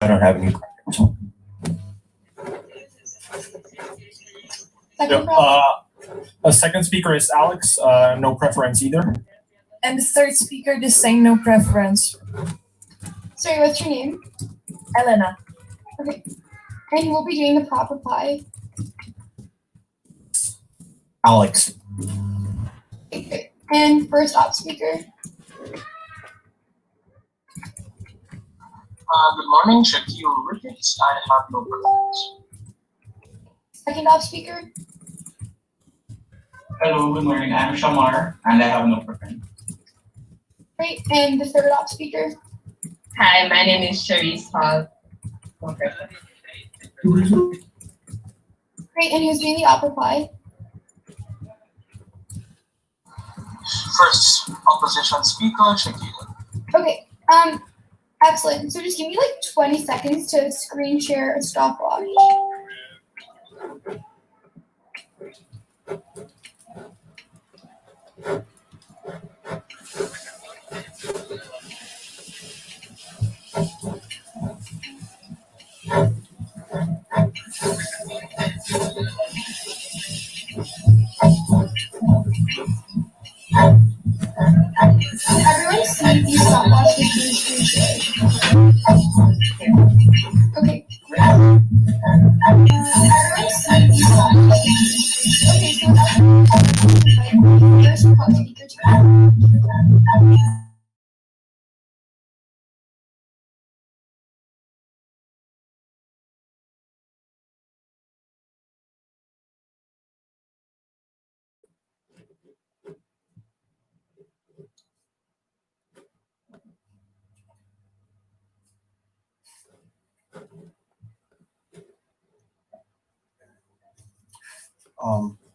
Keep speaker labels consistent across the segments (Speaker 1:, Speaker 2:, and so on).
Speaker 1: don't have any preference.
Speaker 2: A second speaker is Alex, no preference either.
Speaker 3: And the third speaker is saying no preference.
Speaker 4: Sorry, what's your name?
Speaker 3: Elena.
Speaker 4: Okay. And we'll be doing the prop reply.
Speaker 1: Alex.
Speaker 4: Okay. And first op speaker.
Speaker 5: Good morning, Shaquille Ricketts. I have no preference.
Speaker 4: Second op speaker.
Speaker 6: Hello, good morning. I'm Shamar, and I have no preference.
Speaker 4: Great. And the third op speaker.
Speaker 7: Hi, my name is Cherise Hall. Okay.
Speaker 4: Great. And who's doing the op reply?
Speaker 5: First opposition speaker, Shaquille.
Speaker 4: Okay. Excellent. So just give me like 20 seconds to screen share a stopwatch. Everyone see these stopwatches being screen shared. Okay, great. Everyone see these stopwatches. Okay, so without first prop speaker to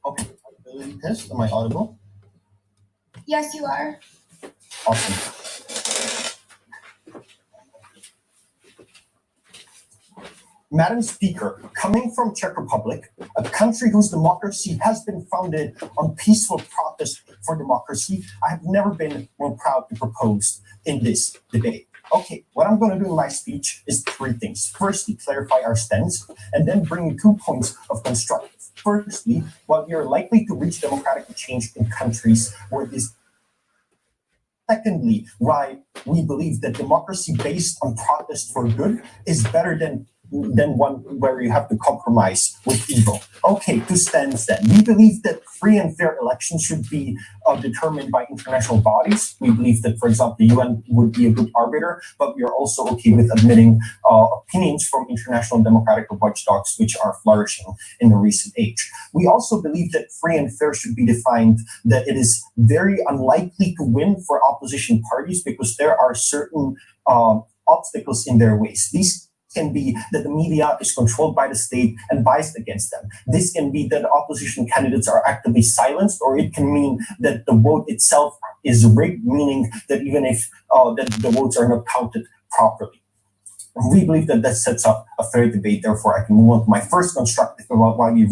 Speaker 1: Okay, ability test. Am I audible?
Speaker 4: Yes, you are.
Speaker 1: Awesome. Madam Speaker, coming from Czech Republic, a country whose democracy has been founded on peaceful protest for democracy, I have never been more proud to propose in this debate. Okay, what I'm going to do in my speech is three things. Firstly, clarify our stance, and then bring 2 points of constructive. Firstly, while we are likely to reach democratic change in countries where this. Secondly, why we believe that democracy based on protest for good is better than one where you have to compromise with evil. Okay, two stands then. We believe that free and fair elections should be determined by international bodies. We believe that, for example, the UN would be a good arbiter, but we are also okay with admitting opinions from international democratic watchdogs, which are flourishing in the recent age. We also believe that free and fair should be defined, that it is very unlikely to win for opposition parties because there are certain obstacles in their ways. These can be that the media is controlled by the state and biased against them. This can be that opposition candidates are actively silenced, or it can mean that the vote itself is rigged, meaning that even if that the votes are not counted properly. We believe that that sets up a fair debate. Therefore, I can move on to my first constructive about why we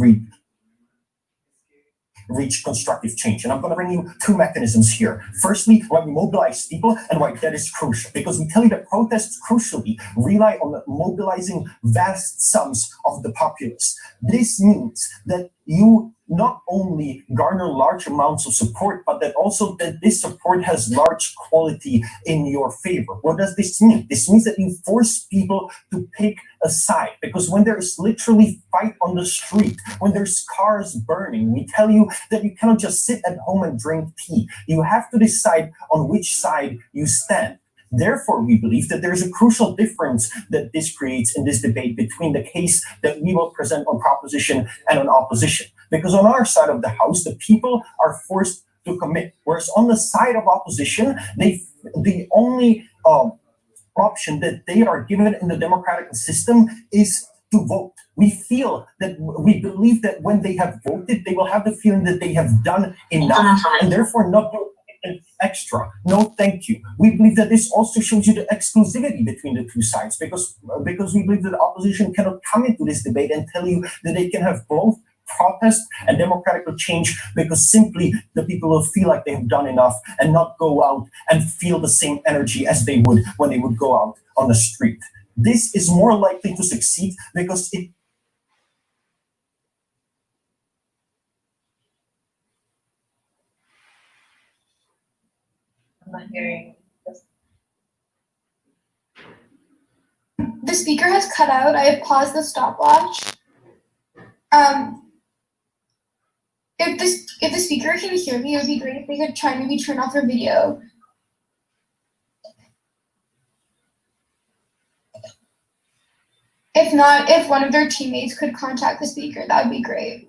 Speaker 1: reach constructive change. And I'm going to bring you two mechanisms here. Firstly, why we mobilize people and why that is crucial. Because we tell you that protests crucially rely on mobilizing vast sums of the populace. This means that you not only garner large amounts of support, but that also that this support has large quality in your favor. What does this mean? This means that you force people to pick a side, because when there is literally fight on the street, when there's cars burning, we tell you that you cannot just sit at home and drink tea. You have to decide on which side you stand. Therefore, we believe that there is a crucial difference that this creates in this debate between the case that we will present on proposition and on opposition. Because on our side of the house, the people are forced to commit. Whereas on the side of opposition, the only option that they are given in the democratic system is to vote. We believe that when they have voted, they will have the feeling that they have done enough and therefore not do extra. No, thank you. We believe that this also shows you the exclusivity between the two sides, because we believe that the opposition cannot come into this debate and tell you that they can have both protest and democratic change, because simply the people will feel like they have done enough and not go out and feel the same energy as they would when they would go out on the street. this is more likely to succeed because it
Speaker 7: I'm not hearing.
Speaker 4: The speaker has cut out. I have paused the stopwatch. If the speaker can hear me, it would be great if they could try and maybe turn off their video. If not, if one of their teammates could contact the speaker, that would be great.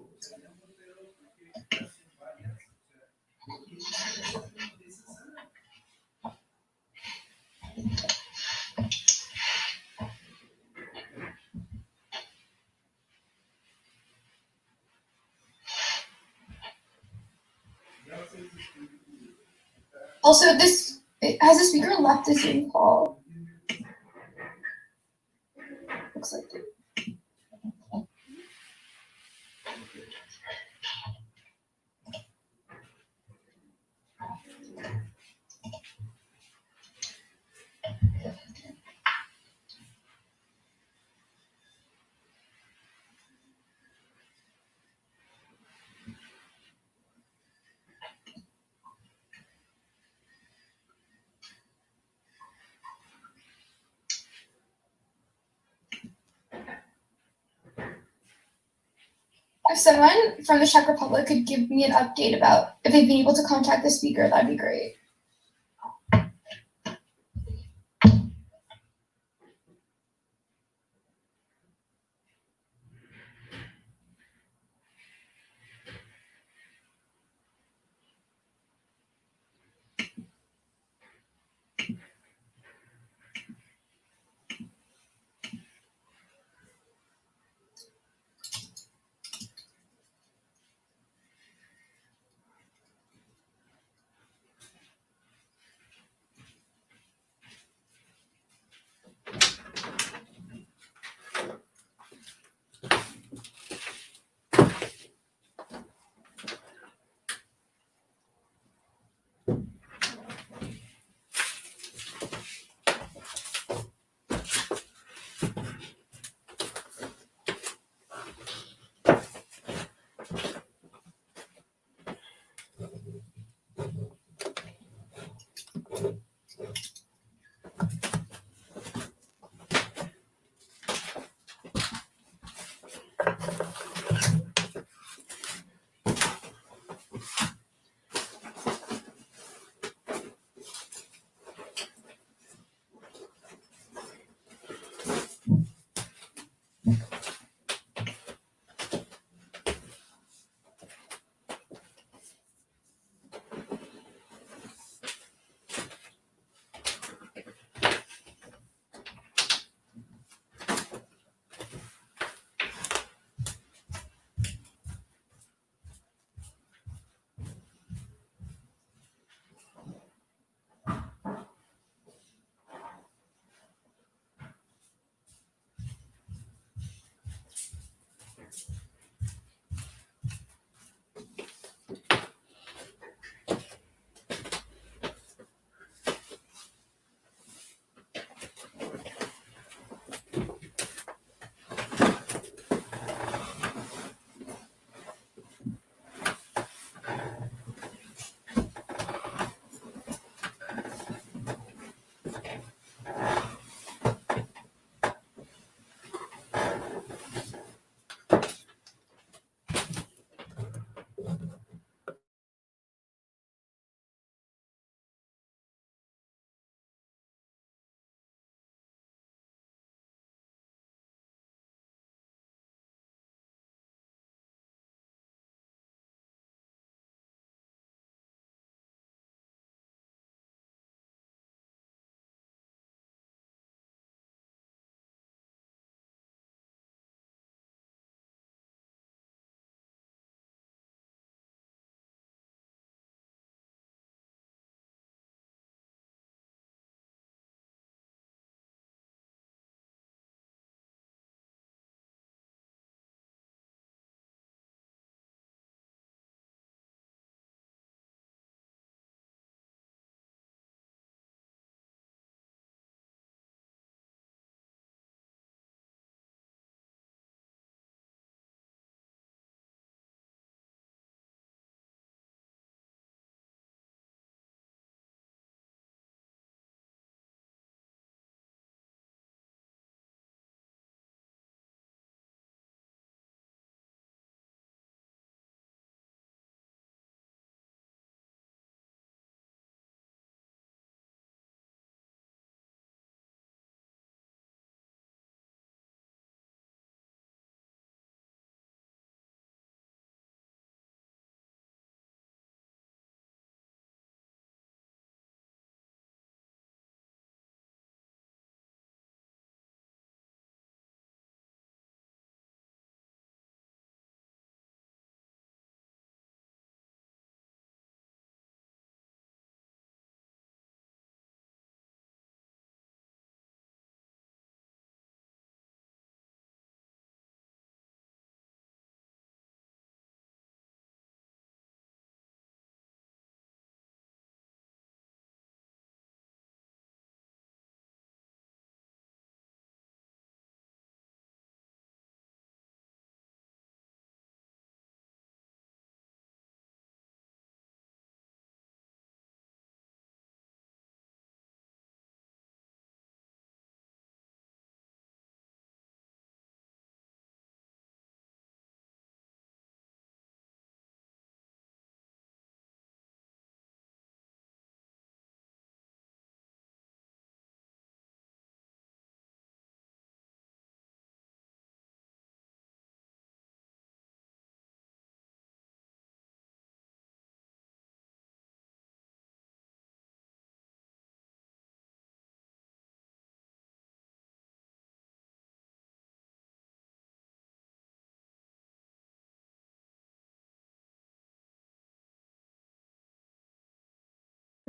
Speaker 4: Also, has the speaker left the Zoom call? Looks like it. If someone from the Czech Republic could give me an update about if they've been able to contact the speaker, that'd be great.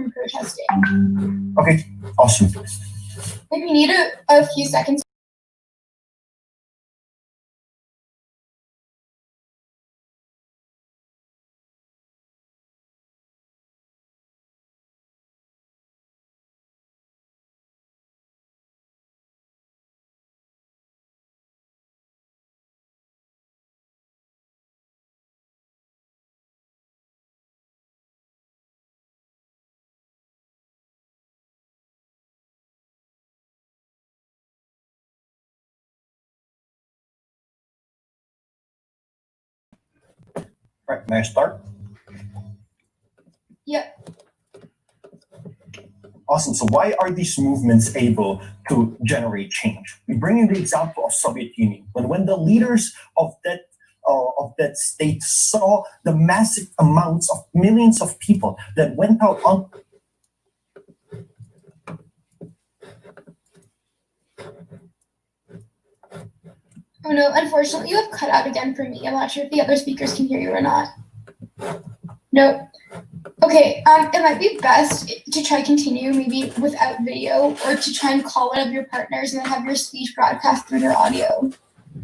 Speaker 4: from protesting.
Speaker 1: Okay, awesome.
Speaker 4: If you need a few seconds.
Speaker 1: Right, may I start?
Speaker 4: Yep.
Speaker 1: Awesome. So why are these movements able to generate change? We bring in the example of Soviet Union. When the leaders of that state saw the massive amounts of millions of people that went out on.
Speaker 4: Oh no, unfortunately you have cut out again for me. I'm not sure if the other speakers can hear you or not. Nope. Okay, it might be best to try continue maybe without video, or to try and call one of your partners and then have your speech broadcast through your audio.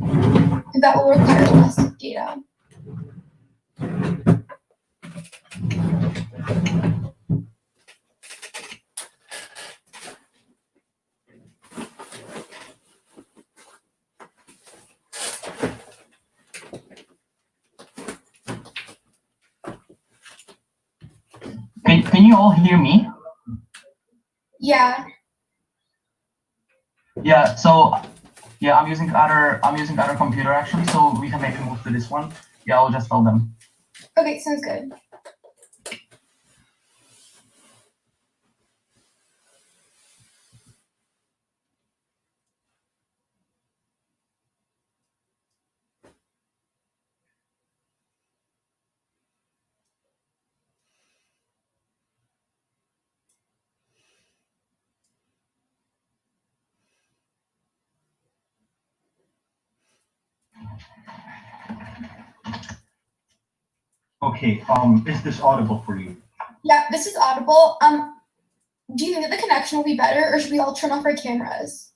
Speaker 4: And that will require less data.
Speaker 6: Can you all hear me?
Speaker 4: Yeah.
Speaker 6: Yeah. So yeah, I'm using other computer actually, so we can maybe move to this one. Yeah, I'll just tell them.
Speaker 4: Okay, sounds good.
Speaker 1: Okay, is this audible for you?
Speaker 4: Yeah, this is audible. Do you think that the connection will be better, or should we all turn off our cameras?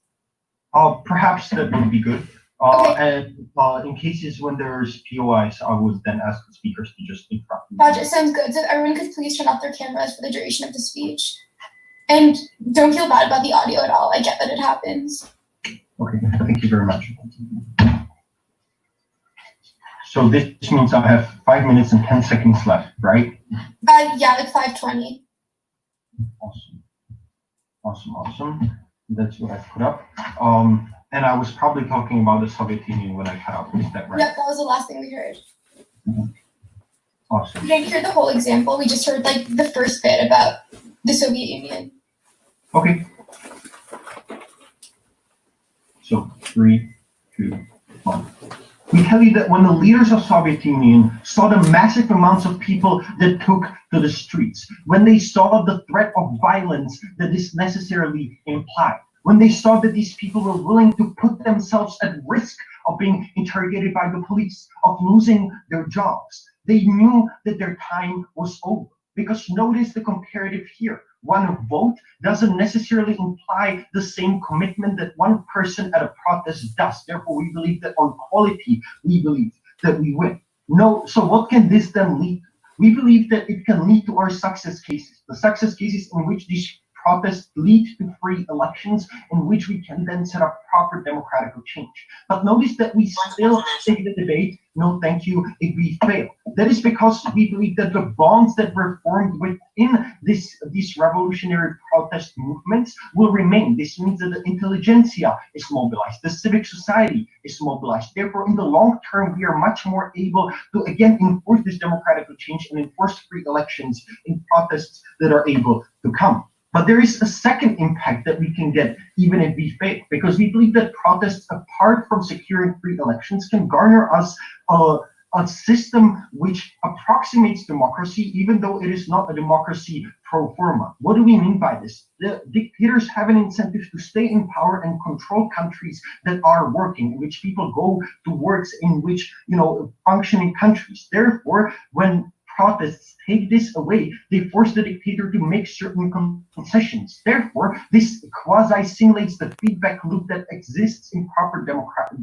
Speaker 1: Perhaps that would be good.
Speaker 4: Okay.
Speaker 1: And in cases when there's POIs, I would then ask the speakers to just interrupt me.
Speaker 4: Gotcha, sounds good. So if everyone could please turn off their cameras for the duration of the speech. And don't feel bad about the audio at all. I get that it happens.
Speaker 1: Okay, thank you very much. So this means I have 5 minutes and 10 seconds left, right?
Speaker 4: Yeah, like 5:20.
Speaker 1: Awesome. That's what I put up. And I was probably talking about the Soviet Union when I cut out. Is that right?
Speaker 4: Yep, that was the last thing we heard.
Speaker 1: Awesome.
Speaker 4: We didn't hear the whole example. We just heard like the first bit about the Soviet Union.
Speaker 1: Okay. So 3, 2, 1. We tell you that when the leaders of Soviet Union saw the massive amounts of people that took to the streets, when they saw the threat of violence that this necessarily implied, when they saw that these people were willing to put themselves at risk of being interrogated by the police, of losing their jobs, they knew that their time was over. Because notice the comparative here. One vote doesn't necessarily imply the same commitment that one person at a protest does. Therefore, we believe that on quality, we believe that we win. No, so what can this then lead to? We believe that it can lead to our success cases, the success cases in which these protests lead to free elections, in which we can then set up proper democratic change. But notice that we still take the debate, no thank you, if we fail. That is because we believe that the bonds that were formed within these revolutionary protest movements will remain. This means that the intelligentsia is mobilized, the civic society is mobilized. Therefore, in the long term, we are much more able to again enforce this democratic change and enforce free elections in protests that are able to come. But there is a second impact that we can get even if we fail, because we believe that protests, apart from securing free elections, can garner us a system which approximates democracy, even though it is not a democracy pro forma. What do we mean by this? The dictators have an incentive to stay in power and control countries that are working, in which people go to works, in which, functioning countries. Therefore, when protests take this away, they force the dictator to make certain concessions. Therefore, this quasi-simulates the feedback loop that exists in proper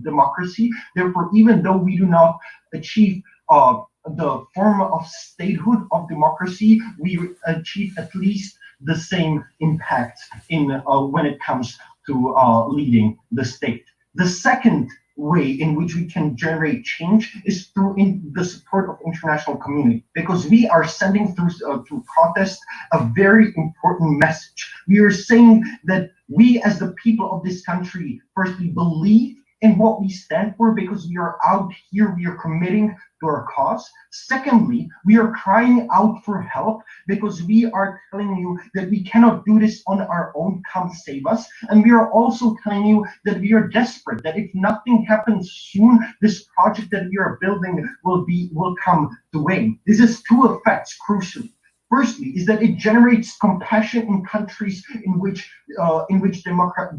Speaker 1: democracy. Therefore, even though we do not achieve the form of statehood of democracy, we achieve at least the same impact in when it comes to leading the state. The second way in which we can generate change is through the support of international community, because we are sending through protest a very important message. We are saying that we as the people of this country firstly believe in what we stand for, because we are out here, we are committing to our cause. Secondly, we are crying out for help because we are telling you that we cannot do this on our own, come save us. And we are also telling you that we are desperate, that if nothing happens soon, this project that we are building will come to wane. This has two effects, crucially. Firstly, is that it generates compassion in countries in which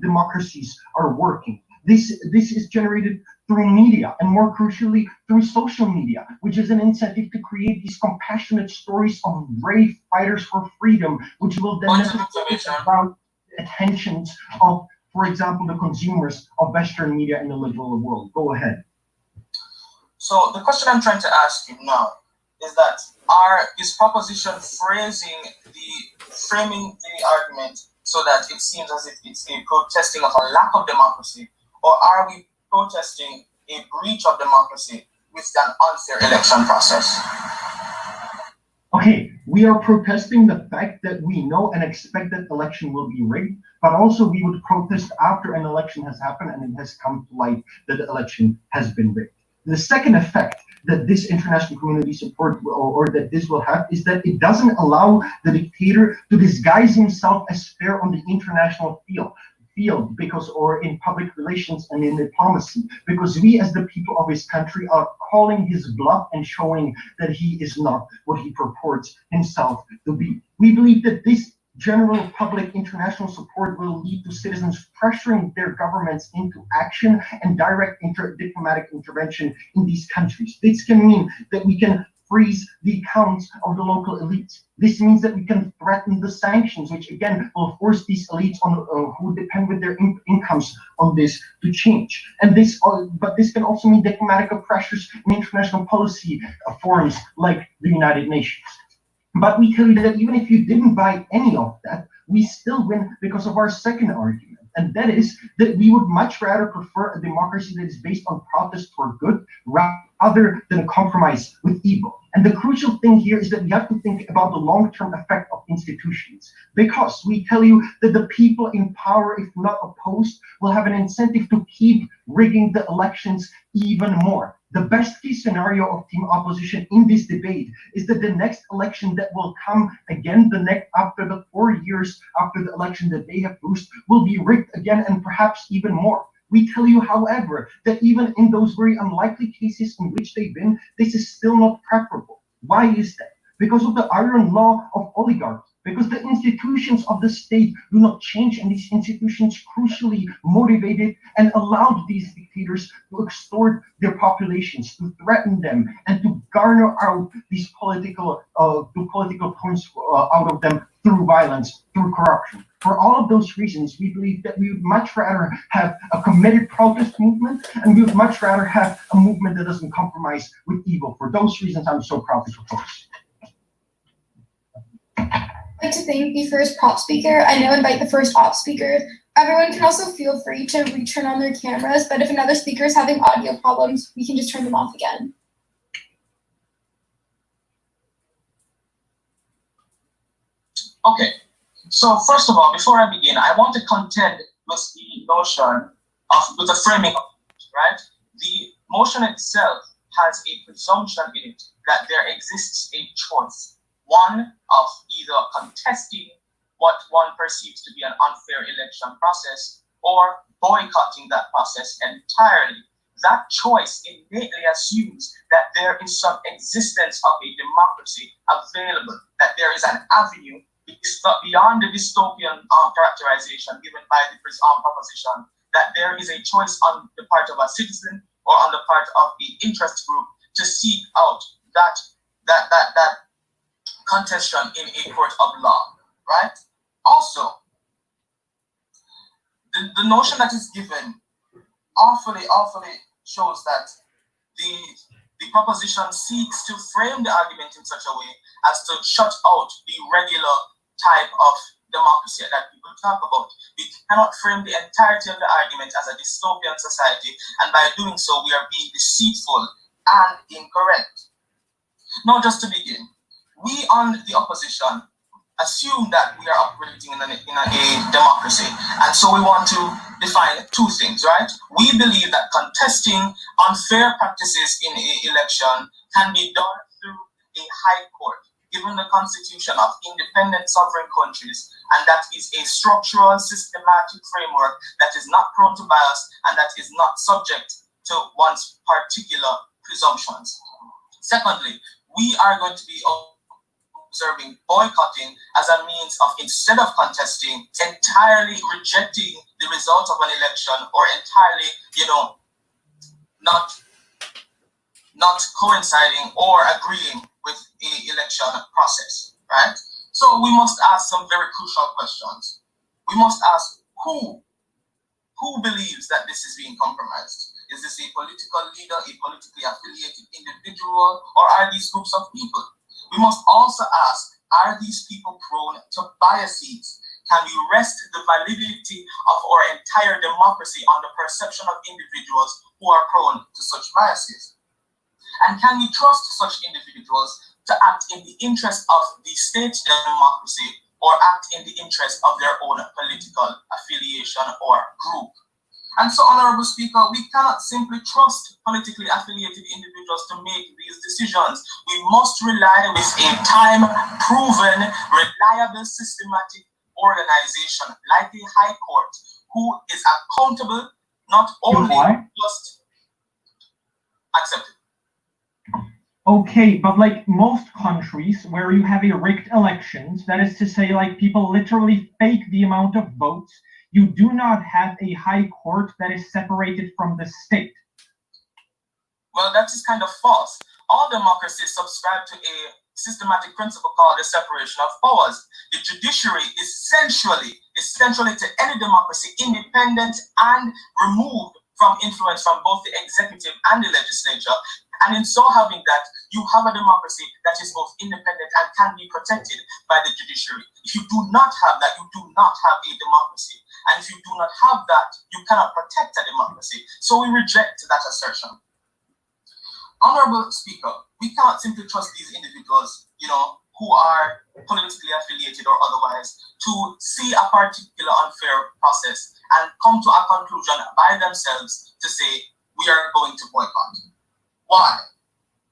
Speaker 1: democracies are working. This is generated through media, and more crucially through social media, which is an incentive to create these compassionate stories of brave fighters for freedom, which will then draw attentions of, for example, the consumers of Western media in the liberal world. Go ahead.
Speaker 5: So the question I'm trying to ask you now is that is proposition framing the argument so that it seems as if it's a protesting of a lack of democracy, or are we protesting a breach of democracy with an unfair election process?
Speaker 1: Okay, we are protesting the fact that we know and expect that election will be rigged, but also we would protest after an election has happened and it has come to light that the election has been rigged. The second effect that this international community support or that this will have is that it doesn't allow the dictator to disguise himself as fair on the international field, because, or in public relations and in diplomacy, because we as the people of his country are calling his bluff and showing that he is not what he purports himself to be. We believe that this general public international support will lead to citizens pressuring their governments into action and direct diplomatic intervention in these countries. This can mean that we can freeze the accounts of the local elites. This means that we can threaten the sanctions, which again will force these elites on who depend with their incomes on this to change. And but this can also mean diplomatic pressures in international policy forums like the United Nations. But we tell you that even if you didn't buy any of that, we still win because of our second argument. And that is that we would much rather prefer a democracy that is based on protest for good rather than a compromise with evil. And the crucial thing here is that we have to think about the long-term effect of institutions, because we tell you that the people in power, if not opposed, will have an incentive to keep rigging the elections even more. The best case scenario of team opposition in this debate is that the next election that will come again, after the 4 years after the election that they have lost, will be rigged again and perhaps even more. We tell you, however, that even in those very unlikely cases in which they win, this is still not preferable. Why is that? Because of the iron law of oligarchy. Because the institutions of the state do not change, and these institutions crucially motivated and allowed these dictators to extort their populations, to threaten them, and to garner out these political points out of them through violence, through corruption. For all of those reasons, we believe that we would much rather have a committed protest movement, and we would much rather have a movement that doesn't compromise with evil. For those reasons, I'm so proud to propose.
Speaker 4: I'd like to thank the first prop speaker. I now invite the first op speaker. Everyone can also feel free to return on their cameras, but if another speaker is having audio problems, we can just turn them off again.
Speaker 5: Okay, so first of all, before I begin, I want to contend with the notion with the framing of it, right? The motion itself has a presumption in it that there exists a choice. One of either contesting what one perceives to be an unfair election process or boycotting that process entirely. That choice innately assumes that there is some existence of a democracy available, that there is an avenue beyond the dystopian characterization given by the proposition, that there is a choice on the part of a citizen or on the part of the interest group to seek out that contestation in a court of law, right? Also, the notion that is given awfully shows that the proposition seeks to frame the argument in such a way as to shut out the regular type of democracy that people talk about. We cannot frame the entirety of the argument as a dystopian society, and by doing so, we are being deceitful and incorrect. Now, just to begin, we on the opposition assume that we are operating in a democracy, and so we want to define two things, right? We believe that contesting unfair practices in an election can be done through a high court, given the constitution of independent sovereign countries, and that is a structural, systematic framework that is not prone to bias and that is not subject to one's particular presumptions. Secondly, we are going to be observing boycotting as a means of, instead of contesting, entirely rejecting the result of an election, or entirely, not coinciding or agreeing with the election process, right? So we must ask some very crucial questions. We must ask who believes that this is being compromised? Is this a political leader, a politically affiliated individual, or are these groups of people? We must also ask, are these people prone to biases? Can we rest the validity of our entire democracy on the perception of individuals who are prone to such biases? And can we trust such individuals to act in the interest of the state democracy, or act in the interest of their own political affiliation or group? And so, Honorable Speaker, we cannot simply trust politically affiliated individuals to make these decisions. We must rely with a time-proven, reliable, systematic organization like the High Court, who is accountable not only just accepted.
Speaker 8: Okay, but like most countries where you have a rigged elections, that is to say, like people literally fake the amount of votes, you do not have a high court that is separated from the state.
Speaker 5: Well, that is kind of false. All democracies subscribe to a systematic principle called the separation of powers. The judiciary is essentially to any democracy, independent and removed from influence from both the executive and the legislature. And in so having that, you have a democracy that is both independent and can be protected by the judiciary. If you do not have that, you do not have a democracy. And if you do not have that, you cannot protect a democracy. So we reject that assertion. Honorable Speaker, we cannot simply trust these individuals, who are politically affiliated or otherwise, to see a particular unfair process and come to a conclusion by themselves to say, we are going to boycott. Why?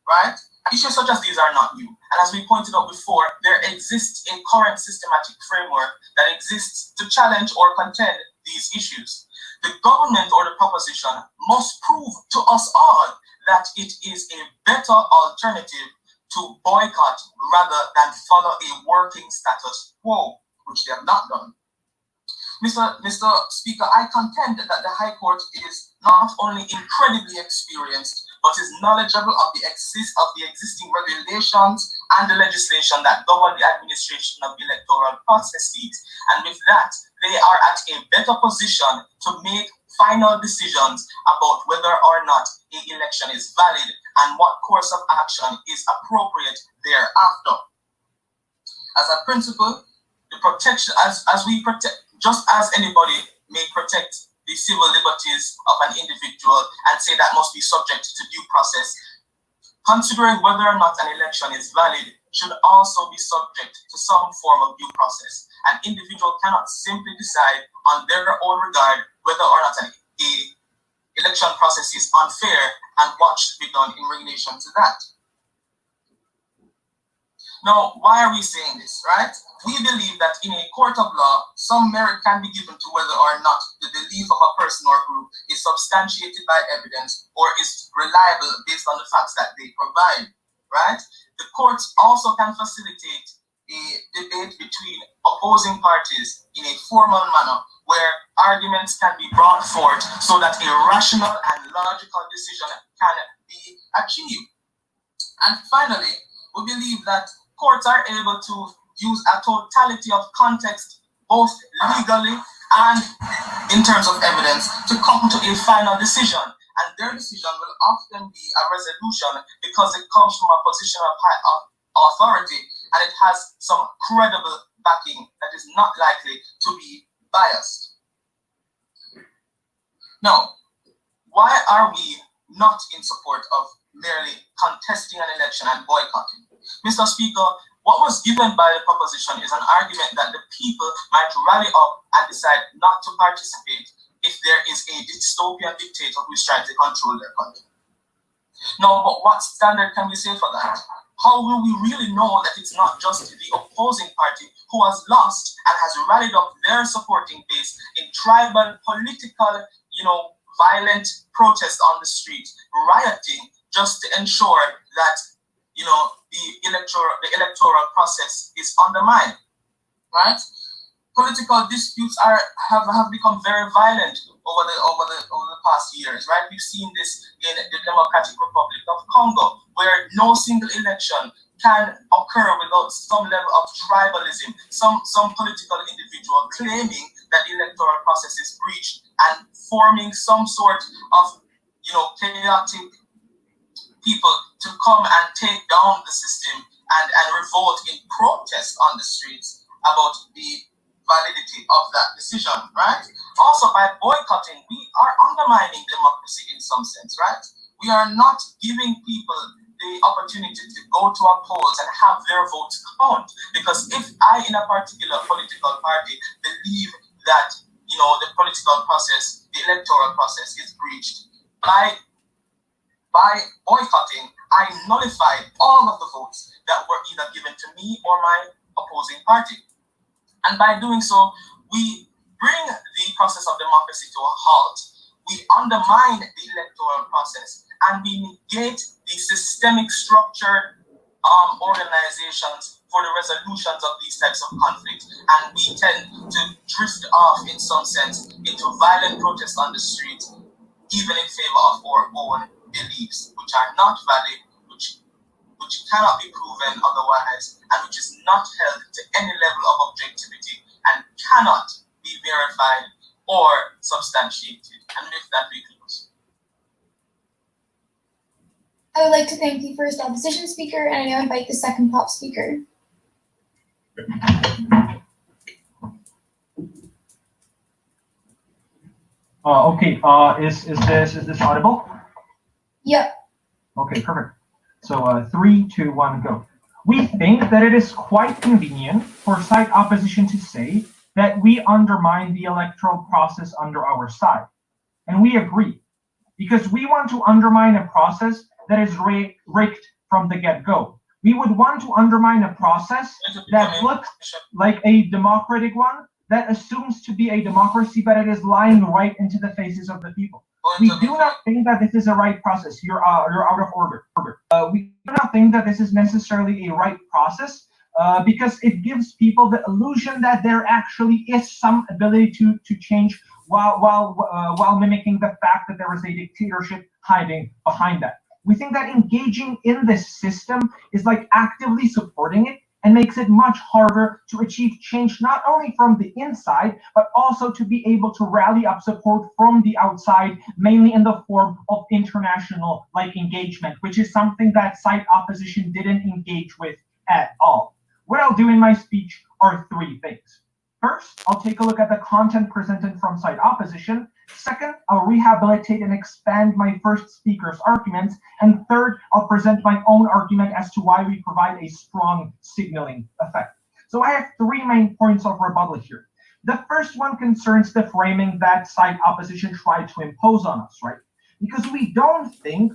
Speaker 5: Right? Issues such as these are not new. And as we pointed out before, there exists a current systematic framework that exists to challenge or contend these issues. The government or the proposition must prove to us all that it is a better alternative to boycott rather than follow a working status quo, which they have not done. Mr. Speaker, I contend that the High Court is not only incredibly experienced, but is knowledgeable of the existing regulations and the legislation that govern the administration of electoral processes. And with that, they are at a better position to make final decisions about whether or not an election is valid and what course of action is appropriate thereafter. As a principle, the protection, as we protect, just as anybody may protect the civil liberties of an individual and say that must be subject to due process, considering whether or not an election is valid should also be subject to some form of due process. An individual cannot simply decide on their own regard whether or not an election process is unfair and what should be done in relation to that. Now, why are we saying this, right? We believe that in a court of law, some merit can be given to whether or not the belief of a person or group is substantiated by evidence or is reliable based on the facts that they provide, right? The courts also can facilitate a debate between opposing parties in a formal manner where arguments can be brought forth so that a rational and logical decision can be achieved. And finally, we believe that courts are able to use a totality of context, both legally and in terms of evidence, to come to a final decision. And their decision will often be a resolution because it comes from a position of high authority and it has some credible backing that is not likely to be biased. Now, why are we not in support of merely contesting an election and boycotting? Mr. Speaker, what was given by the proposition is an argument that the people might rally up and decide not to participate if there is a dystopian dictator who is trying to control their country. Now, but what standard can we say for that? How will we really know that it's not just the opposing party who has lost and has rallied up their supporting base in tribal, political, violent protest on the street, rioting just to ensure that the electoral process is undermined, right? Political disputes have become very violent over the past years, right? We've seen this in the Democratic Republic of Congo, where no single election can occur without some level of tribalism, some political individual claiming that the electoral process is breached and forming some sort of chaotic people to come and take down the system and revolt in protest on the streets about the validity of that decision, right? Also, by boycotting, we are undermining democracy in some sense, right? We are not giving people the opportunity to go to our polls and have their votes count. Because if I, in a particular political party, believe that the political process, the electoral process is breached, by boycotting, I nullified all of the votes that were either given to me or my opposing party. And by doing so, we bring the process of democracy to a halt. We undermine the electoral process and we negate the systemic structured organizations for the resolutions of these types of conflicts. And we tend to drift off in some sense into violent protest on the street, even in favor of our own beliefs, which are not valid, which cannot be proven otherwise, and which is not held to any level of objectivity and cannot be verified or substantiated. And with that, we close.
Speaker 4: I would like to thank the first opposition speaker, and I now invite the second prop speaker.
Speaker 8: Okay. Is this audible?
Speaker 4: Yep.
Speaker 8: Okay, perfect. So 3, 2, 1, go. We think that it is quite convenient for side opposition to say that we undermine the electoral process under our side. And we agree, because we want to undermine a process that is rigged from the get-go. We would want to undermine a process that looks like a democratic one, that assumes to be a democracy, but it is lying right into the faces of the people. We do not think that this is a right process. You're out of order. We do not think that this is necessarily a right process because it gives people the illusion that there actually is some ability to change while mimicking the fact that there is a dictatorship hiding behind that. We think that engaging in this system is like actively supporting it and makes it much harder to achieve change, not only from the inside, but also to be able to rally up support from the outside, mainly in the form of international engagement, which is something that side opposition didn't engage with at all. What I'll do in my speech are 3 things. First, I'll take a look at the content presented from side opposition. Second, I'll rehabilitate and expand my first speaker's arguments. And third, I'll present my own argument as to why we provide a strong signaling effect. So I have 3 main points of rebuttal here. The first one concerns the framing that side opposition tried to impose on us, right? Because we don't think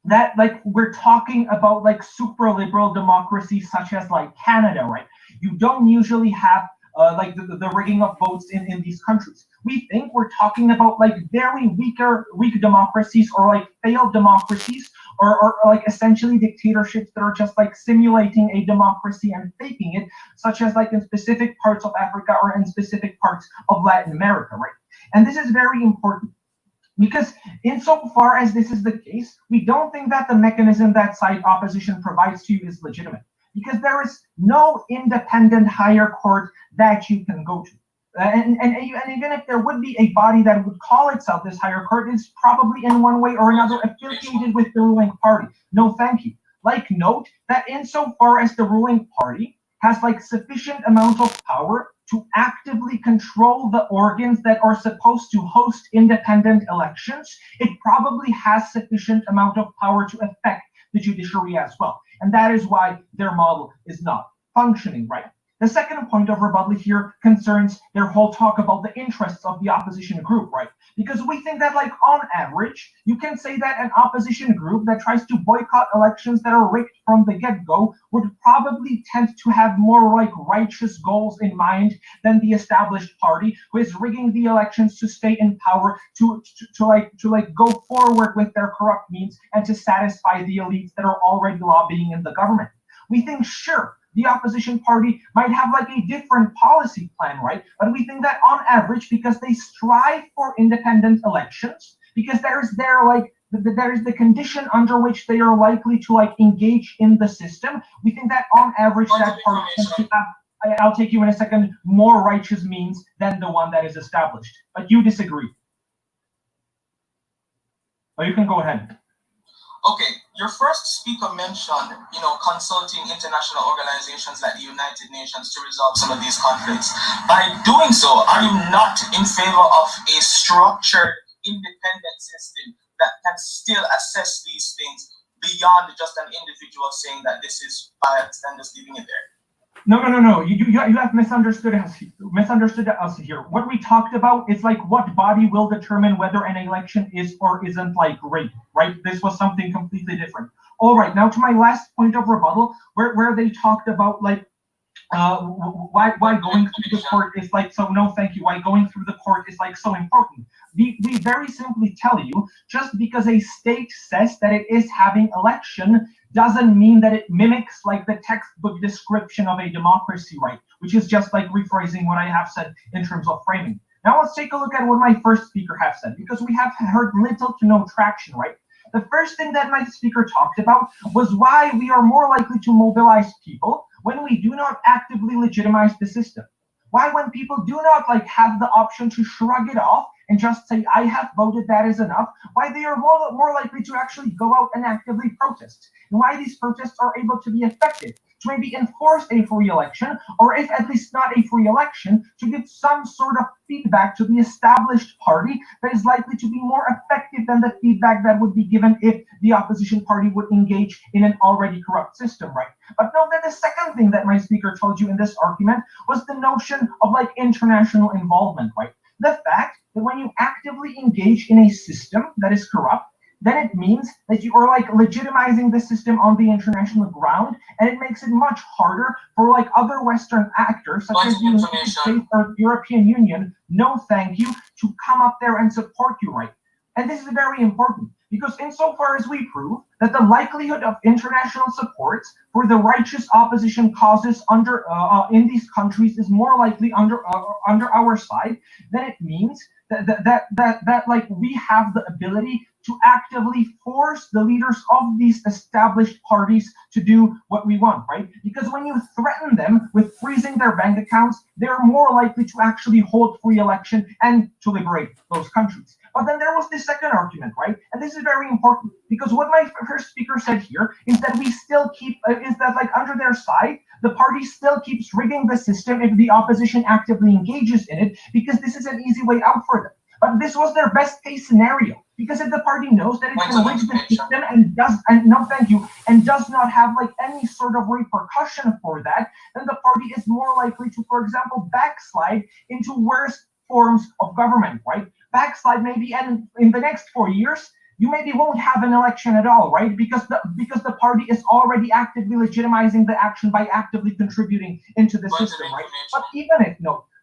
Speaker 8: that we're talking about super liberal democracies such as Canada, right? You don't usually have the rigging of votes in these countries. We think we're talking about very weak democracies or failed democracies or essentially dictatorships that are just simulating a democracy and faking it, such as in specific parts of Africa or in specific parts of Latin America, right? And this is very important Because insofar as this is the case, we don't think that the mechanism that side opposition provides to you is legitimate, because there is no independent higher court that you can go to. And even if there would be a body that would call itself this higher court, it's probably in one way or another affiliated with the ruling party. No, thank you. Like, note that insofar as the ruling party has like sufficient amount of power to actively control the organs that are supposed to host independent elections, it probably has sufficient amount of power to affect the judiciary as well. And that is why their model is not functioning right. The second point of rebuttal here concerns their whole talk about the interests of the opposition group, right? Because we think that, like, on average, you can say that an opposition group that tries to boycott elections that are rigged from the get-go would probably tend to have more, like, righteous goals in mind than the established party who is rigging the elections to stay in power, to go forward with their corrupt means and to satisfy the elites that are already lobbying in the government. We think, sure, the opposition party might have like a different policy plan, right? But we think that on average, because they strive for independent elections, because there is the condition under which they are likely to like engage in the system, we think that on average that party tends to have, I'll take you in a second, more righteous means than the one that is established. But you disagree. Oh, you can go ahead.
Speaker 5: Okay, your first speaker mentioned, consulting international organizations like the United Nations to resolve some of these conflicts. By doing so, are you not in favor of a structured, independent system that can still assess these things beyond just an individual saying that this is biased and just leaving it there?
Speaker 8: No. You have misunderstood us here. What we talked about is like what body will determine whether an election is or isn't like rigged, right? This was something completely different. All right, now to my last point of rebuttal, where they talked about like why going through the court is like so. No, thank you. Why going through the court is like so important. We very simply tell you, just because a state says that it is having election doesn't mean that it mimics like the textbook description of a democracy, right? Which is just like rephrasing what I have said in terms of framing. Now let's take a look at what my first speaker has said, because we have heard little to no traction, right? The first thing that my speaker talked about was why we are more likely to mobilize people when we do not actively legitimize the system. Why, when people do not like have the option to shrug it off and just say, I have voted, that is enough, why they are more likely to actually go out and actively protest, and why these protests are able to be effective, to maybe enforce a free election, or if at least not a free election, to give some sort of feedback to the established party that is likely to be more effective than the feedback that would be given if the opposition party would engage in an already corrupt system, right? But note that the second thing that my speaker told you in this argument was the notion of like international involvement, right? The fact that when you actively engage in a system that is corrupt, then it means that you are like legitimizing the system on the international ground, and it makes it much harder for like other Western actors, such as the United States or European Union, no thank you, to come up there and support you, right? And this is very important, because insofar as we prove that the likelihood of international support for the righteous opposition causes in these countries is more likely under our side, then it means that like we have the ability to actively force the leaders of these established parties to do what we want, right? Because when you threaten them with freezing their bank accounts, they're more likely to actually hold free election and to liberate those countries. But then there was this second argument, right? And this is very important, because what my first speaker said here is that we still keep, is that like under their side, the party still keeps rigging the system if the opposition actively engages in it, because this is an easy way out for them. But this was their best case scenario, because if the party knows that it can rig the system and does not have like any sort of repercussion for that, then the party is more likely to, for example, backslide into worse forms of government, right? Backslide maybe, and in the next 4 years, you maybe won't have an election at all, right? Because the party is already actively legitimizing the action by actively contributing into the system, right? But even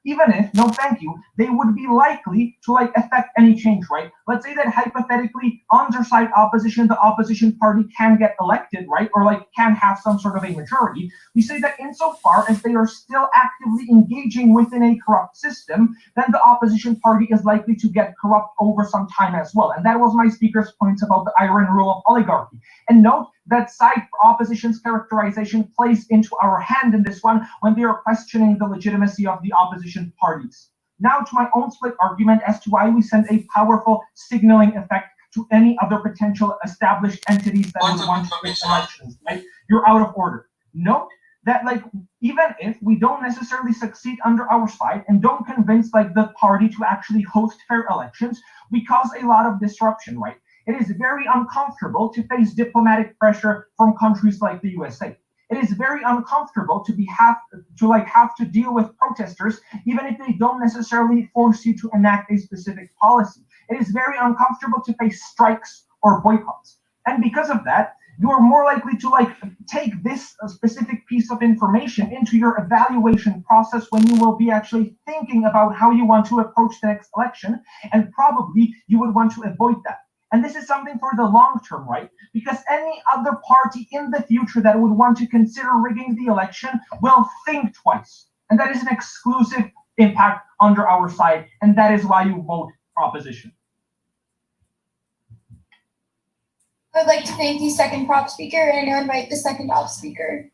Speaker 8: even if, no thank you, they would be likely to like affect any change, right? Let's say that hypothetically on their side opposition, the opposition party can get elected, right? Or like can have some sort of a majority. We say that insofar as they are still actively engaging within a corrupt system, then the opposition party is likely to get corrupt over some time as well. And that was my speaker's points about the iron rule of oligarchy. And note that side opposition's characterization plays into our hand in this one when they are questioning the legitimacy of the opposition parties. Now to my own split argument as to why we send a powerful signaling effect to any other potential established entities that would want to make elections, right? You're out of order. Note that like even if we don't necessarily succeed under our side and don't convince like the party to actually host fair elections, we cause a lot of disruption, right? It is very uncomfortable to face diplomatic pressure from countries like the USA. It is very uncomfortable to have to deal with protesters, even if they don't necessarily force you to enact a specific policy. It is very uncomfortable to face strikes or boycotts. And because of that, you are more likely to like take this specific piece of information into your evaluation process when you will be actually thinking about how you want to approach the next election, and probably you would want to avoid that. And this is something for the long term, right? Because any other party in the future that would want to consider rigging the election will think twice. And that is an exclusive impact under our side. And that is why you vote proposition.
Speaker 4: I would like to thank the second prop speaker and I now invite the second off speaker.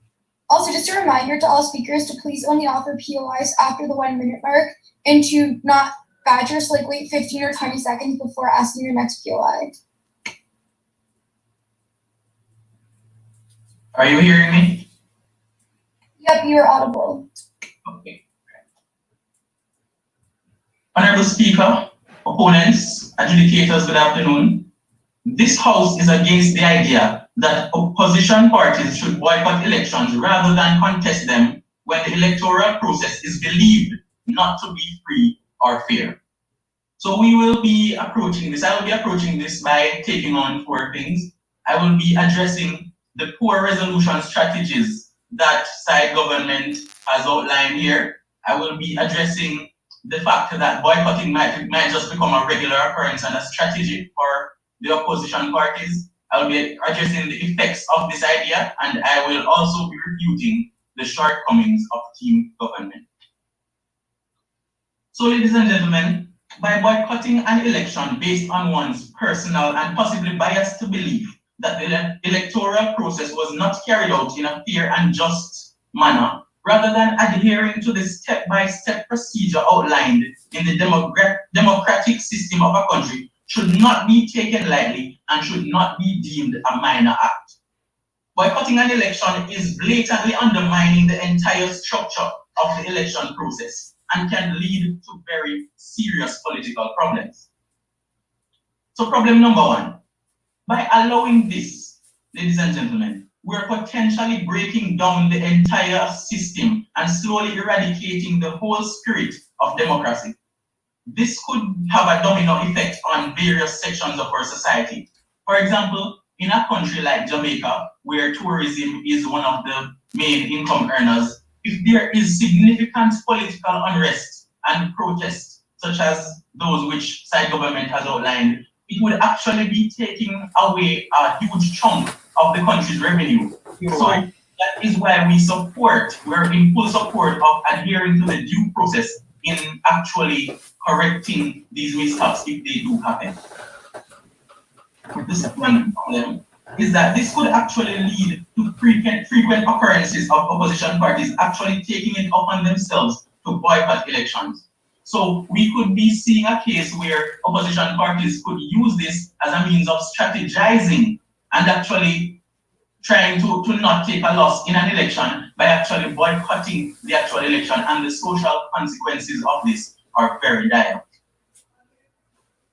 Speaker 4: Also, just a reminder to all speakers to please only offer POIs after the 1 minute mark and to not badger, so like wait 15 or 20 seconds before asking your next POI.
Speaker 9: Are you hearing me?
Speaker 4: Yep, you are audible.
Speaker 9: Okay. Honorable Speaker, opponents, adjudicators, good afternoon. This House is against the idea that opposition parties should boycott elections rather than contest them when the electoral process is believed not to be free or fair. So we will be approaching this. I will be approaching this by taking on 4 things. I will be addressing the poor resolution strategies that side government has outlined here. I will be addressing the fact that boycotting might just become a regular occurrence and a strategy for the opposition parties. I will be addressing the effects of this idea, and I will also be refuting the shortcomings of team government. So, ladies and gentlemen, by boycotting an election based on one's personal and possibly biased belief that the electoral process was not carried out in a fair and just manner, rather than adhering to the step-by-step procedure outlined in the democratic system of a country, should not be taken lightly and should not be deemed a minor act. Boycotting an election is blatantly undermining the entire structure of the election process and can lead to very serious political problems. So problem number 1, by allowing this, ladies and gentlemen, we're potentially breaking down the entire system and slowly eradicating the whole spirit of democracy. This could have a domino effect on various sections of our society. For example, in a country like Jamaica, where tourism is one of the main income earners, if there is significant political unrest and protests, such as those which side government has outlined, it would actually be taking away a huge chunk of the country's revenue. So that is why we're in full support of adhering to the due process in actually correcting these mishaps if they do happen. The second problem is that this could actually lead to frequent occurrences of opposition parties actually taking it upon themselves to boycott elections. So we could be seeing a case where opposition parties could use this as a means of strategizing and actually trying to not take a loss in an election by actually boycotting the actual election, and the social consequences of this are very dire.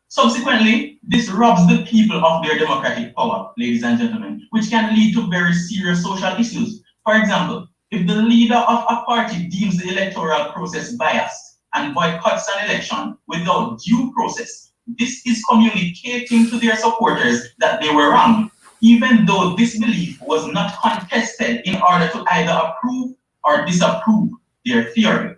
Speaker 9: Subsequently, this robs the people of their democratic power, ladies and gentlemen, which can lead to very serious social issues. For example, if the leader of a party deems the electoral process biased and boycotts an election without due process, this is communicating to their supporters that they were wrong, even though this belief was not contested in order to either approve or disapprove their theory.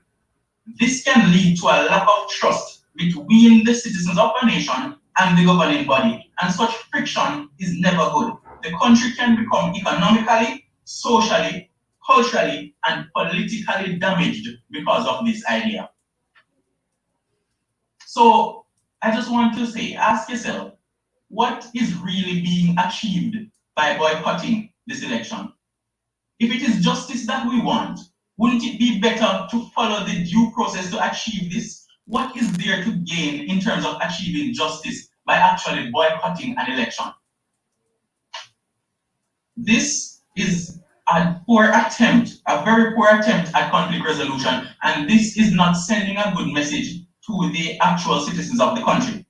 Speaker 9: This can lead to a lack of trust between the citizens of a nation and the governing body, and such friction is never good. The country can become economically, socially, culturally, and politically damaged because of this idea. So I just want to say, ask yourself, what is really being achieved by boycotting this election? If it is justice that we want, wouldn't it be better to follow the due process to achieve this? What is there to gain in terms of achieving justice by actually boycotting an election? This is a poor attempt, a very poor attempt at conflict resolution, and this is not sending a good message to the actual citizens of the country.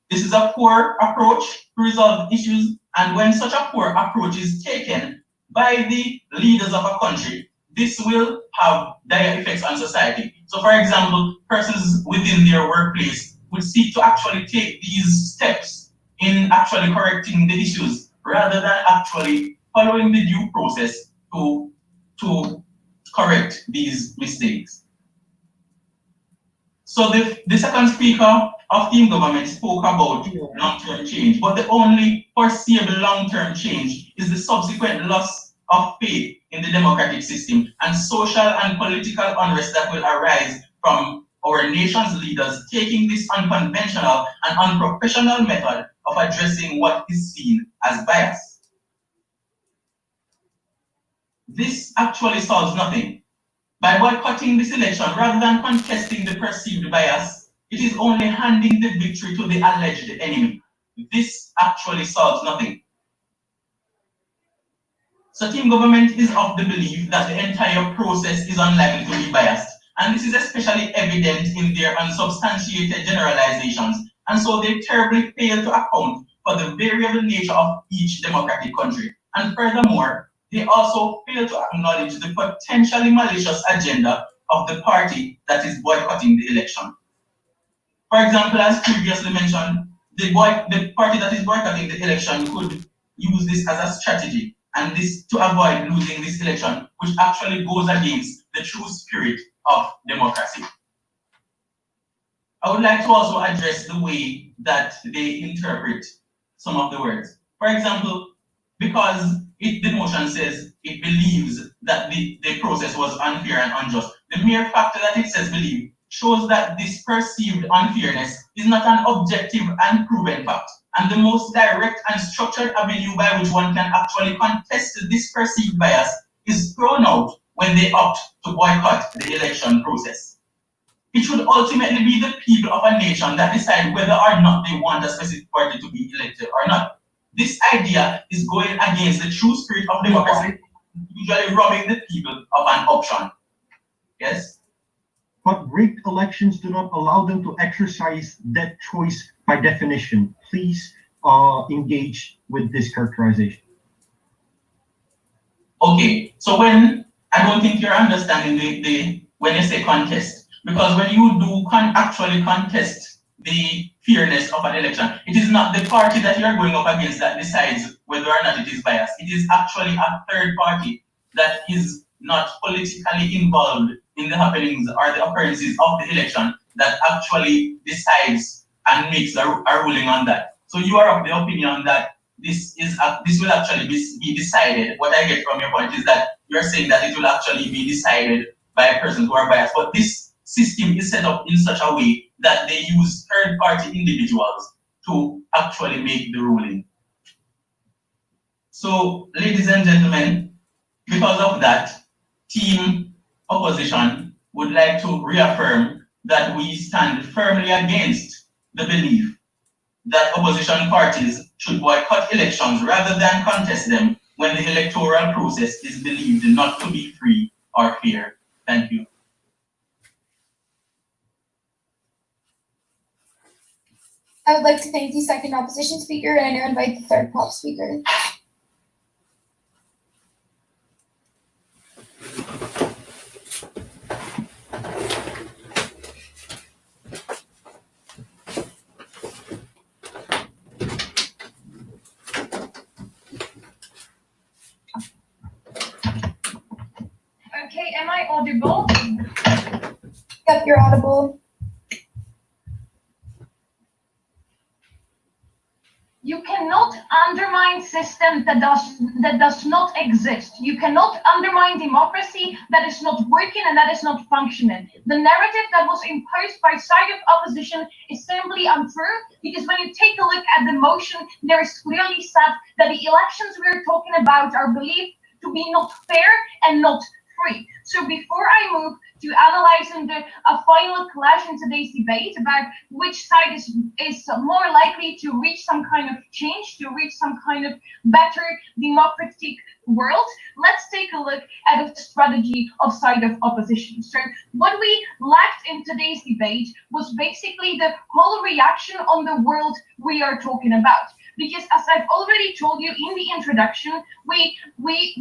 Speaker 9: This is a poor approach to resolve issues, and when such a poor approach is taken by the leaders of a country, this will have dire effects on society. So for example, persons within their workplace would seek to actually take these steps in actually correcting the issues rather than actually following the due process to correct these mistakes. So the second speaker of team government spoke about long-term change, but the only foreseeable long-term change is the subsequent loss of faith in the democratic system and social and political unrest that will arise from our nation's leaders taking this unconventional and unprofessional method of addressing what is seen as bias. This actually solves nothing. By boycotting this election, rather than contesting the perceived bias, it is only handing the victory to the alleged enemy. This actually solves nothing. So team government is of the belief that the entire process is unlikely to be biased, and this is especially evident in their unsubstantiated generalizations, and so they terribly fail to account for the variable nature of each democratic country. And furthermore, they also fail to acknowledge the potentially malicious agenda of the party that is boycotting the election. For example, as previously mentioned, the party that is boycotting the election could use this as a strategy, and this to avoid losing this election, which actually goes against the true spirit of democracy. I would like to also address the way that they interpret some of the words. For example, because the motion says it believes that the process was unfair and unjust, the mere fact that it says believe shows that this perceived unfairness is not an objective and proven fact. And the most direct and structured avenue by which one can actually contest this perceived bias is thrown out when they opt to boycott the election process. It should ultimately be the people of a nation that decide whether or not they want a specific party to be elected or not. This idea is going against the true spirit of democracy, usually robbing the people of an option. Yes?
Speaker 8: But rigged elections do not allow them to exercise that choice by definition. Please engage with this characterization.
Speaker 9: Okay, so when I don't think you're understanding when you say contest, because when you do actually contest the fairness of an election, it is not the party that you're going up against that decides whether or not it is biased. It is actually a third party that is not politically involved in the happenings or the occurrences of the election that actually decides and makes a ruling on that. So you are of the opinion that this will actually be decided. What I get from your point is that you're saying that it will actually be decided by persons who are biased. But this system is set up in such a way that they use third-party individuals to actually make the ruling. So, ladies and gentlemen, because of that, Team Opposition would like to reaffirm that we stand firmly against the belief that opposition parties should boycott elections rather than contest them when the electoral process is believed not to be free or fair. Thank you.
Speaker 4: I would like to thank the second opposition speaker, and I now invite the third prop speaker.
Speaker 3: Okay, am I audible?
Speaker 4: Yep, you're audible.
Speaker 10: You cannot undermine system that does not exist. You cannot undermine democracy that is not working and that is not functioning. The narrative that was imposed by side of opposition is simply untrue, because when you take a look at the motion, there is clearly said that the elections we are talking about are believed to be not fair and not free. So before I move to analyzing the final clash in today's debate about which side is more likely to reach some kind of change, to reach some kind of better democratic world, let's take a look at the strategy of side of opposition. So what we lacked in today's debate was basically the whole reaction on the world we are talking about. Because as I've already told you in the introduction, we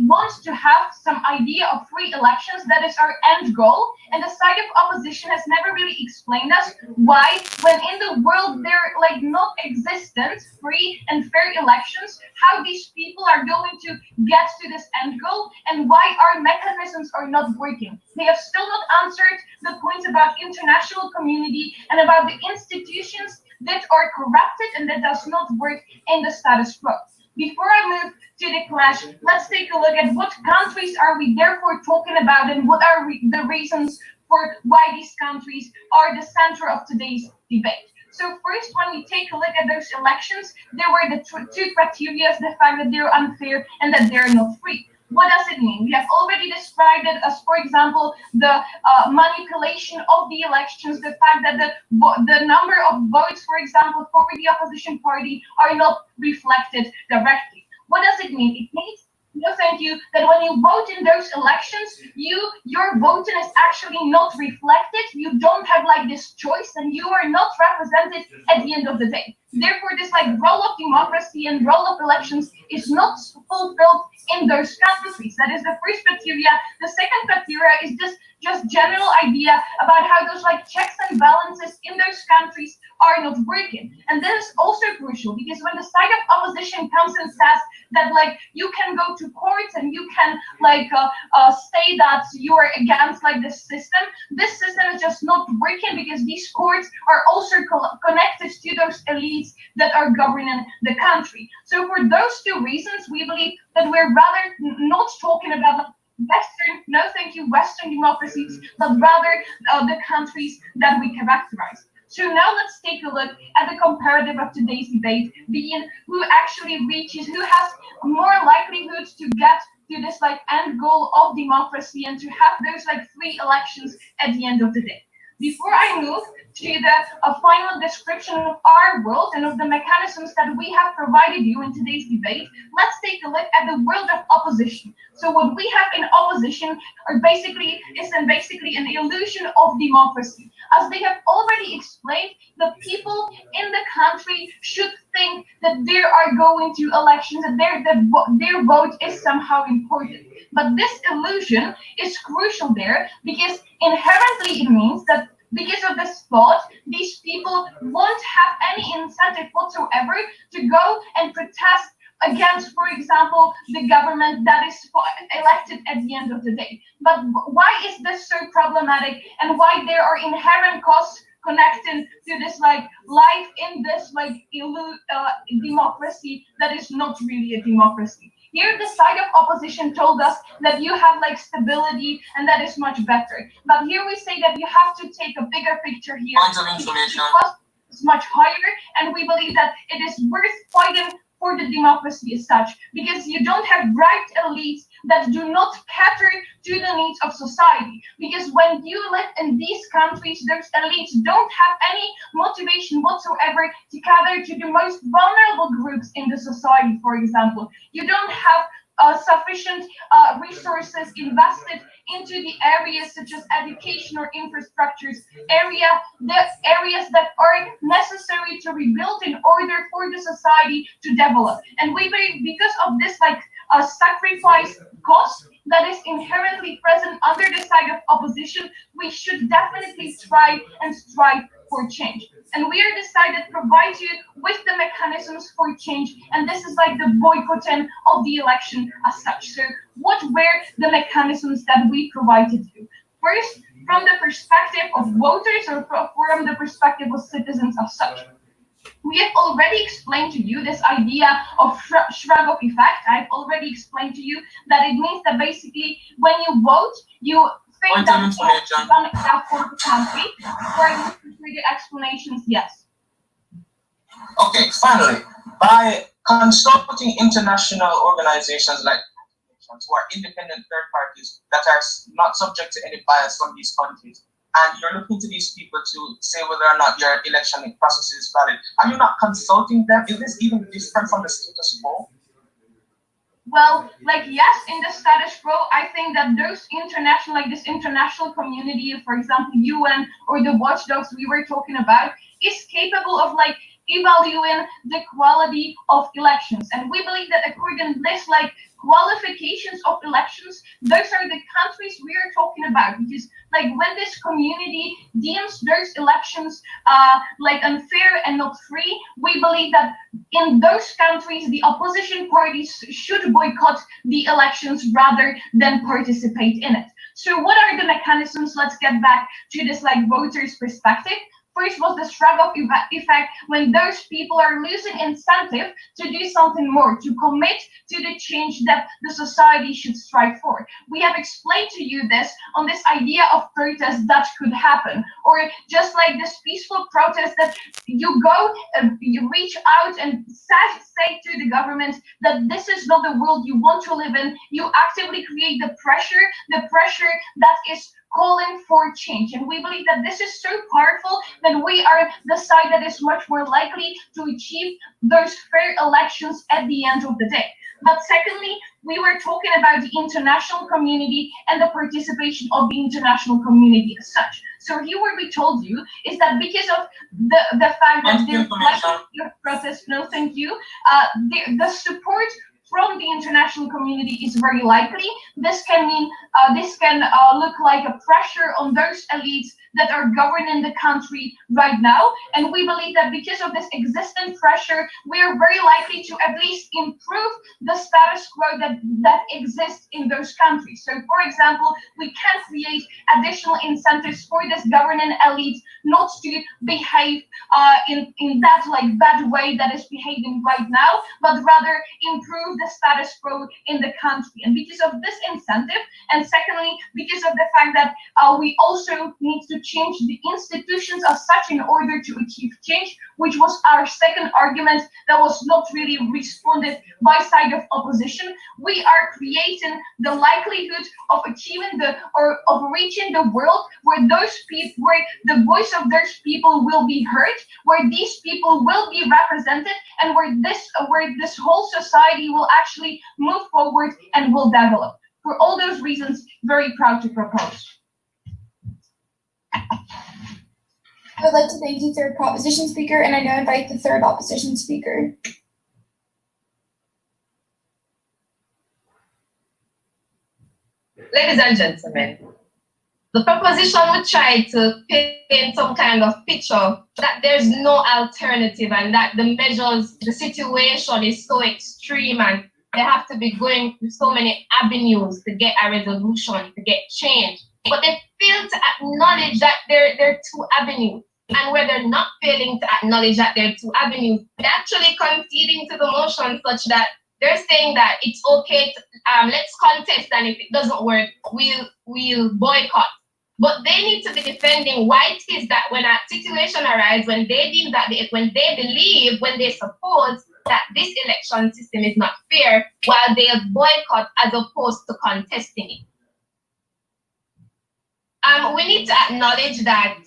Speaker 10: want to have some idea of free elections. That is our end goal. And the side of opposition has never really explained us why, when in the world there are like not existent free and fair elections, how these people are going to get to this end goal and why our mechanisms are not working. They have still not answered the points about international community and about the institutions that are corrupted and that does not work in the status quo. Before I move to the clash, let's take a look at what countries are we therefore talking about and what are the reasons for why these countries are the center of today's debate. So first, when we take a look at those elections, there were the two criteria: the fact that they're unfair and that they're not free. What does it mean? We have already described it as, for example, the manipulation of the elections, the fact that the number of votes, for example, for the opposition party are not reflected directly. What does it mean? It means, no thank you, that when you vote in those elections, your voting is actually not reflected. You don't have like this choice and you are not represented at the end of the day. Therefore, this like role of democracy and role of elections is not fulfilled in those countries. That is the first criteria. The second criteria is just general idea about how those like checks and balances in those countries are not working. And that is also crucial, because when the side of opposition comes and says that like you can go to courts and you can like say that you are against like this system is just not working, because these courts are also connected to those elites that are governing the country. So for those two reasons, we believe that we're rather not talking about Western, no thank you, Western democracies, but rather the countries that we characterize. So now let's take a look at the comparative of today's debate, being who actually reaches, who has more likelihoods to get to this like end goal of democracy and to have those like free elections at the end of the day. Before I move to the final description of our world and of the mechanisms that we have provided you in today's debate, let's take a look at the world of opposition. So what we have in opposition is basically an illusion of democracy. As they have already explained, the people in the country should think that they are going to elections, that their vote is somehow important. But this illusion is crucial there, because inherently it means that because of this thought, these people won't have any incentive whatsoever to go and protest against, for example, the government that is elected at the end of the day. But why is this so problematic, and why there are inherent costs connected to this like life in this like democracy that is not really a democracy? Here, the side of opposition told us that you have like stability and that is much better. But here we say that you have to take a bigger picture here.
Speaker 5: Points of information.
Speaker 10: The cost is much higher, and we believe that it is worth fighting for the democracy as such, because you don't have right elites that do not cater to the needs of society. Because when you live in these countries, those elites don't have any motivation whatsoever to cater to the most vulnerable groups in the society, for example. You don't have sufficient resources invested into the areas such as education or infrastructures, the areas that are necessary to rebuild in order for the society to develop. And we believe, because of this like sacrifice cost that is inherently present under the side of opposition, we should definitely try and strive for change. And we are the side that provides you with the mechanisms for change, and this is like the boycotting of the election as such. So what were the mechanisms that we provided you? First, from the perspective of voters or from the perspective of citizens as such. We have already explained to you this idea of shrug of effect. I've already explained to you that it means that basically when you vote, you think that it's done enough for the country. For the explanations, yes.
Speaker 5: Okay, finally, by consulting international organizations like who are independent third parties that are not subject to any bias from these countries, and you're looking to these people to say whether or not your election process is valid, are you not consulting them? Is this even different from the status quo?
Speaker 10: Well, like, yes, in the status quo, I think that those international, like this international community, for example, UN or the watchdogs we were talking about, is capable of like evaluating the quality of elections. And we believe that according to this, like, qualifications of elections, those are the countries we are talking about, because like when this community deems those elections like unfair and not free, we believe that in those countries the opposition parties should boycott the elections rather than participate in it. So what are the mechanisms? Let's get back to this like voters perspective. First was the shrug of effect, when those people are losing incentive to do something more, to commit to the change that the society should strive for. We have explained to you this on this idea of protest that could happen, or just like this peaceful protest that you go, you reach out and say to the government that this is not the world you want to live in. You actively create the pressure that is calling for change. And we believe that this is so powerful that we are the side that is much more likely to achieve those fair elections at the end of the day. But secondly, we were talking about the international community and the participation of the international community as such. So here what we told you is that because of the fact that the process, no thank you, the support from the international community is very likely. This can mean, look like a pressure on those elites that are governing the country right now. And we believe that because of this existing pressure, we are very likely to at least improve the status quo that exists in those countries. So for example, we can create additional incentives for this governing elite not to behave in that like bad way that is behaving right now, but rather improve the status quo in the country. And because of this incentive, and secondly, because of the fact that we also need to change the institutions as such in order to achieve change, which was our second argument that was not really responded by side of opposition, we are creating the likelihood of achieving of reaching the world where those people, where the voice of those people will be heard, where these people will be represented, and where this whole society will actually move forward and will develop. For all those reasons, very proud to propose.
Speaker 4: I would like to thank you, third proposition speaker, and I now invite the third opposition speaker.
Speaker 7: Ladies and gentlemen, the proposition would try to paint some kind of picture that there's no alternative and that the measures, the situation is so extreme and they have to be going through so many avenues to get a resolution, to get change. But they fail to acknowledge that there are two avenues. And where they're not failing to acknowledge that there are two avenues, they're actually conceding to the motion such that they're saying that it's okay to, let's contest, and if it doesn't work, we'll boycott. But they need to be defending why it is that when a situation arises, when they deem that when they believe, when they suppose that this election system is not fair, while they boycott as opposed to contesting it. We need to acknowledge that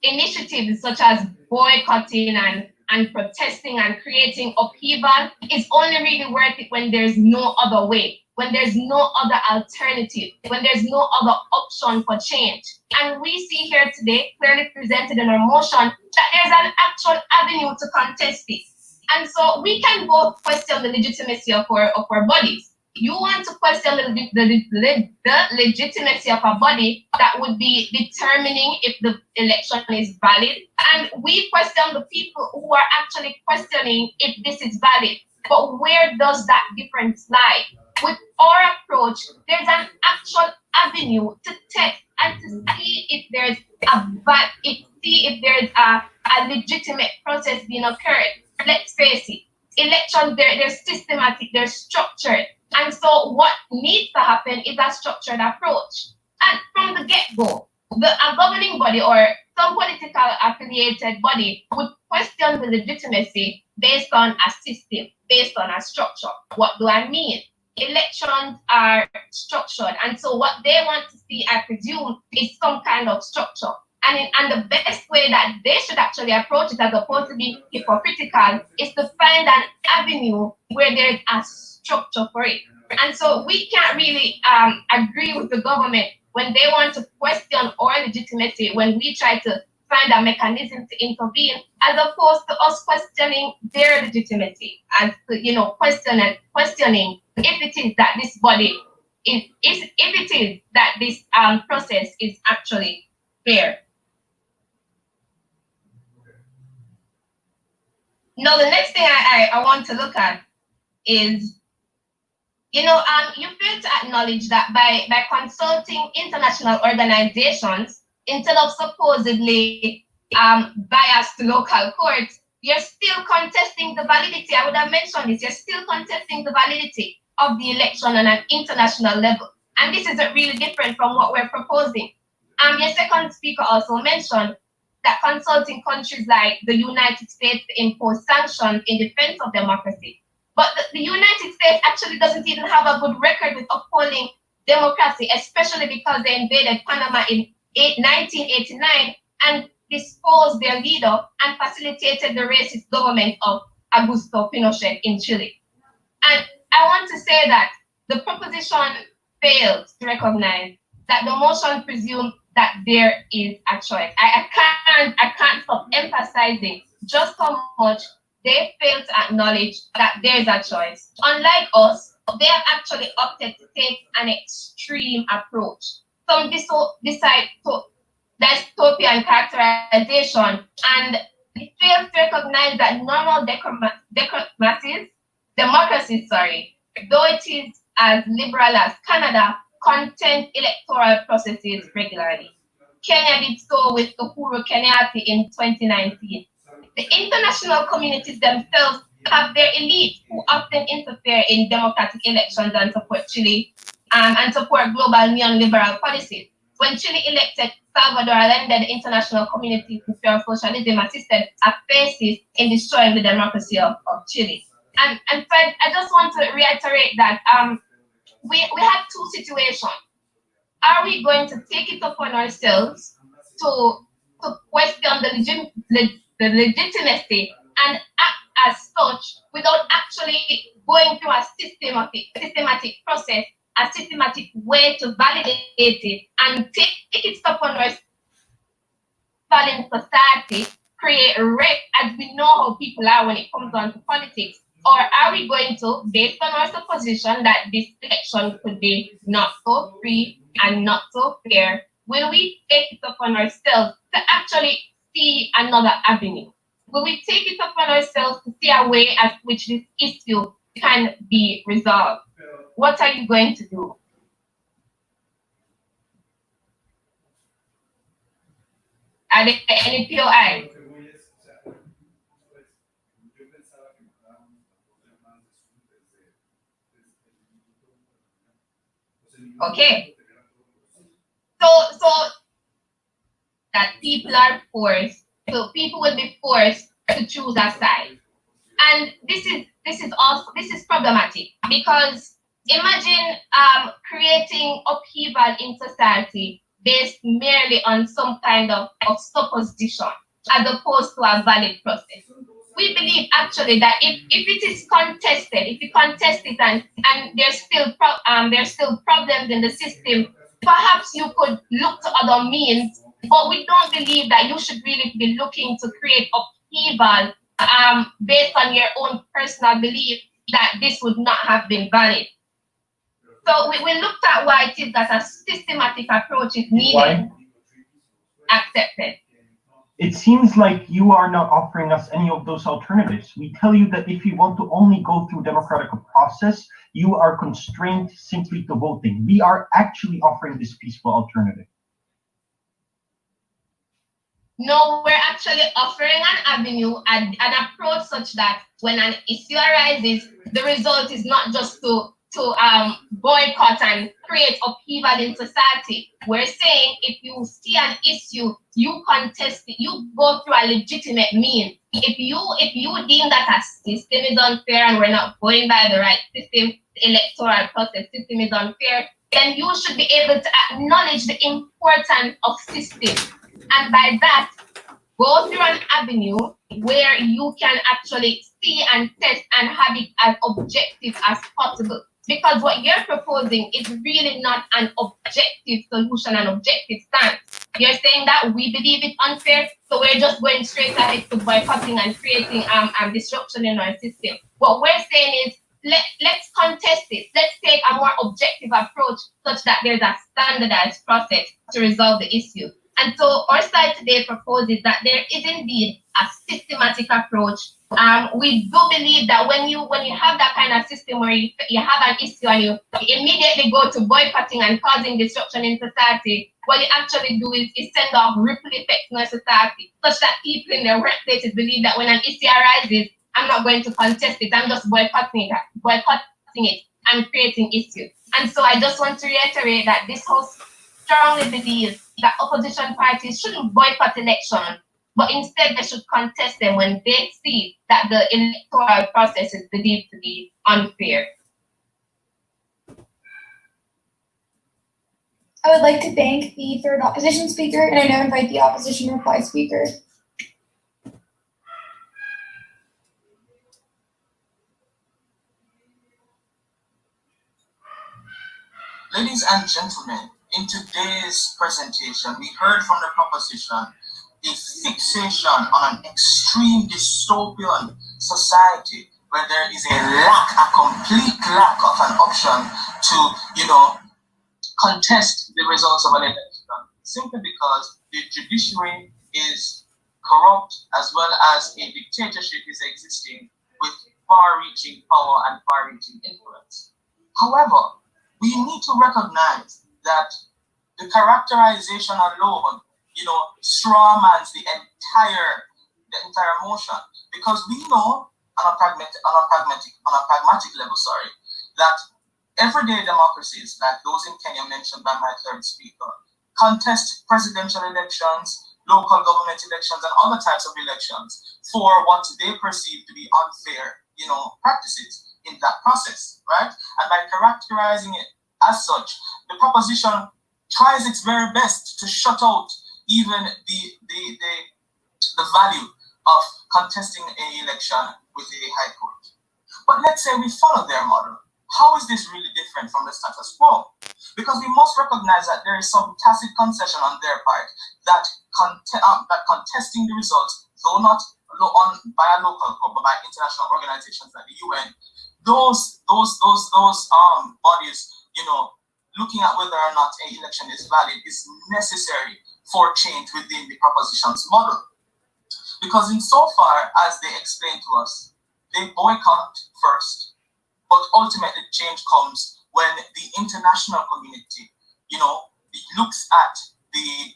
Speaker 7: initiatives such as boycotting and protesting and creating upheaval is only really worth it when there's no other way, when there's no other alternative, when there's no other option for change. And we see here today, clearly presented in our motion, that there's an actual avenue to contest this. And so we can both question the legitimacy of our bodies. You want to question the legitimacy of a body that would be determining if the election is valid. And we question the people who are actually questioning if this is valid. But where does that difference lie? With our approach, there's an actual avenue to test and to see if there's a legitimate process being occurred. Let's face it, elections, they're systematic, they're structured. And so what needs to happen is a structured approach. And from the get-go, a governing body or some political affiliated body would question the legitimacy based on a system, based on a structure. What do I mean? Elections are structured, and so what they want to see, I presume, is some kind of structure. And the best way that they should actually approach it, as opposed to being hypocritical, is to find an avenue where there's a structure for it. And so we can't really agree with the government when they want to question our legitimacy, when we try to find a mechanism to intervene, as opposed to us questioning their legitimacy, as to, questioning if it is that this body if it is that this process is actually fair. Now, the next thing I want to look at is, you fail to acknowledge that by consulting international organizations, instead of supposedly biased local courts, you're still contesting the validity. I would have mentioned this. You're still contesting the validity of the election on an international level. And this isn't really different from what we're proposing. Your second speaker also mentioned that consulting countries like the United States to impose sanctions in defense of democracy. But the United States actually doesn't even have a good record with upholding democracy, especially because they invaded Panama in 1989 and disposed their leader and facilitated the racist government of Augusto Pinochet in Chile. And I want to say that the proposition fails to recognize that the motion presumes that there is a choice. I can't stop emphasizing just how much they fail to acknowledge that there is a choice. Unlike us, they have actually opted to take an extreme approach. Some decide dystopian characterization, and it fails to recognize that normal democracies, though it is as liberal as Canada, content electoral processes regularly. Kenya did so with Uhuru Kenyatta in 2019. The international communities themselves have their elites who often interfere in democratic elections and support Chile and support global neoliberal policies. When Chile elected Salvador Allende, the international community in pure socialism assisted a faces in destroying the democracy of Chile. And Fred, I just want to reiterate that we have two situations. Are we going to take it upon ourselves to question the legitimacy and act as such without actually going through a systematic process, a systematic way to validate it and take it upon ourselves in society, create rift, as we know how people are when it comes down to politics? Or are we going to, based on our supposition that this election could be not so free and not so fair, will we take it upon ourselves to actually see another avenue? Will we take it upon ourselves to see a way at which this issue can be resolved? What are you going to do? Are there any POI? Okay. So that people are forced, so people will be forced to choose a side. And this is problematic, because imagine creating upheaval in society based merely on some kind of supposition as opposed to a valid process. We believe actually that if it is contested, if you contest it and there's still problems in the system, perhaps you could look to other means, but we don't believe that you should really be looking to create upheaval based on your own personal belief that this would not have been valid. So we looked at why it is that a systematic approach is needed. Accepted.
Speaker 8: it seems like you are not offering us any of those alternatives. We tell you that if you want to only go through democratic process, you are constrained simply to voting. We are actually offering this peaceful alternative.
Speaker 7: No, we're actually offering an avenue and an approach such that when an issue arises, the result is not just to boycott and create upheaval in society. We're saying if you see an issue, you contest it, you go through a legitimate means. If you deem that a system is unfair and we're not going by the right system, the electoral process system is unfair, then you should be able to acknowledge the importance of system. And by that, go through an avenue where you can actually see and test and have it as objective as possible. Because what you're proposing is really not an objective solution, an objective stance. You're saying that we believe it's unfair, so we're just going straight ahead to boycotting and creating disruption in our system. What we're saying is, let's contest it. Let's take a more objective approach such that there's a standardized process to resolve the issue. And so our side today proposes that there is indeed a systematic approach. We do believe that when you have that kind of system where you have an issue and you immediately go to boycotting and causing disruption in society, what you actually do is send off ripple effects in our society, such that people in their workplaces believe that when an issue arises, I'm not going to contest it, I'm just boycotting it and creating issues. And so I just want to reiterate that this House strongly believes that opposition parties shouldn't boycott elections, but instead they should contest them when they see that the electoral process is believed to be unfair.
Speaker 4: I would like to thank the third opposition speaker, and I now invite the opposition reply speaker.
Speaker 5: Ladies and gentlemen, in today's presentation, we heard from the proposition a fixation on an extreme dystopian society where there is a complete lack of an option to, contest the results of an election, simply because the judiciary is corrupt as well as a dictatorship is existing with far-reaching power and far-reaching influence. However, we need to recognize that the characterization alone, strawmans the entire motion, because we know on a pragmatic level, that everyday democracies, like those in Kenya mentioned by my third speaker, contest presidential elections, local government elections, and other types of elections for what they perceive to be unfair, practices in that process, right? And by characterizing it as such, the proposition tries its very best to shut out even the value of contesting an election with a high court. But let's say we follow their model. How is this really different from the status quo? Because we must recognize that there is some tacit concession on their part that contesting the results, though not by a local court, but by international organizations like the UN, those bodies, looking at whether or not an election is valid is necessary for change within the proposition's model. Because insofar as they explain to us, they boycott first, but ultimately change comes when the international community, looks at the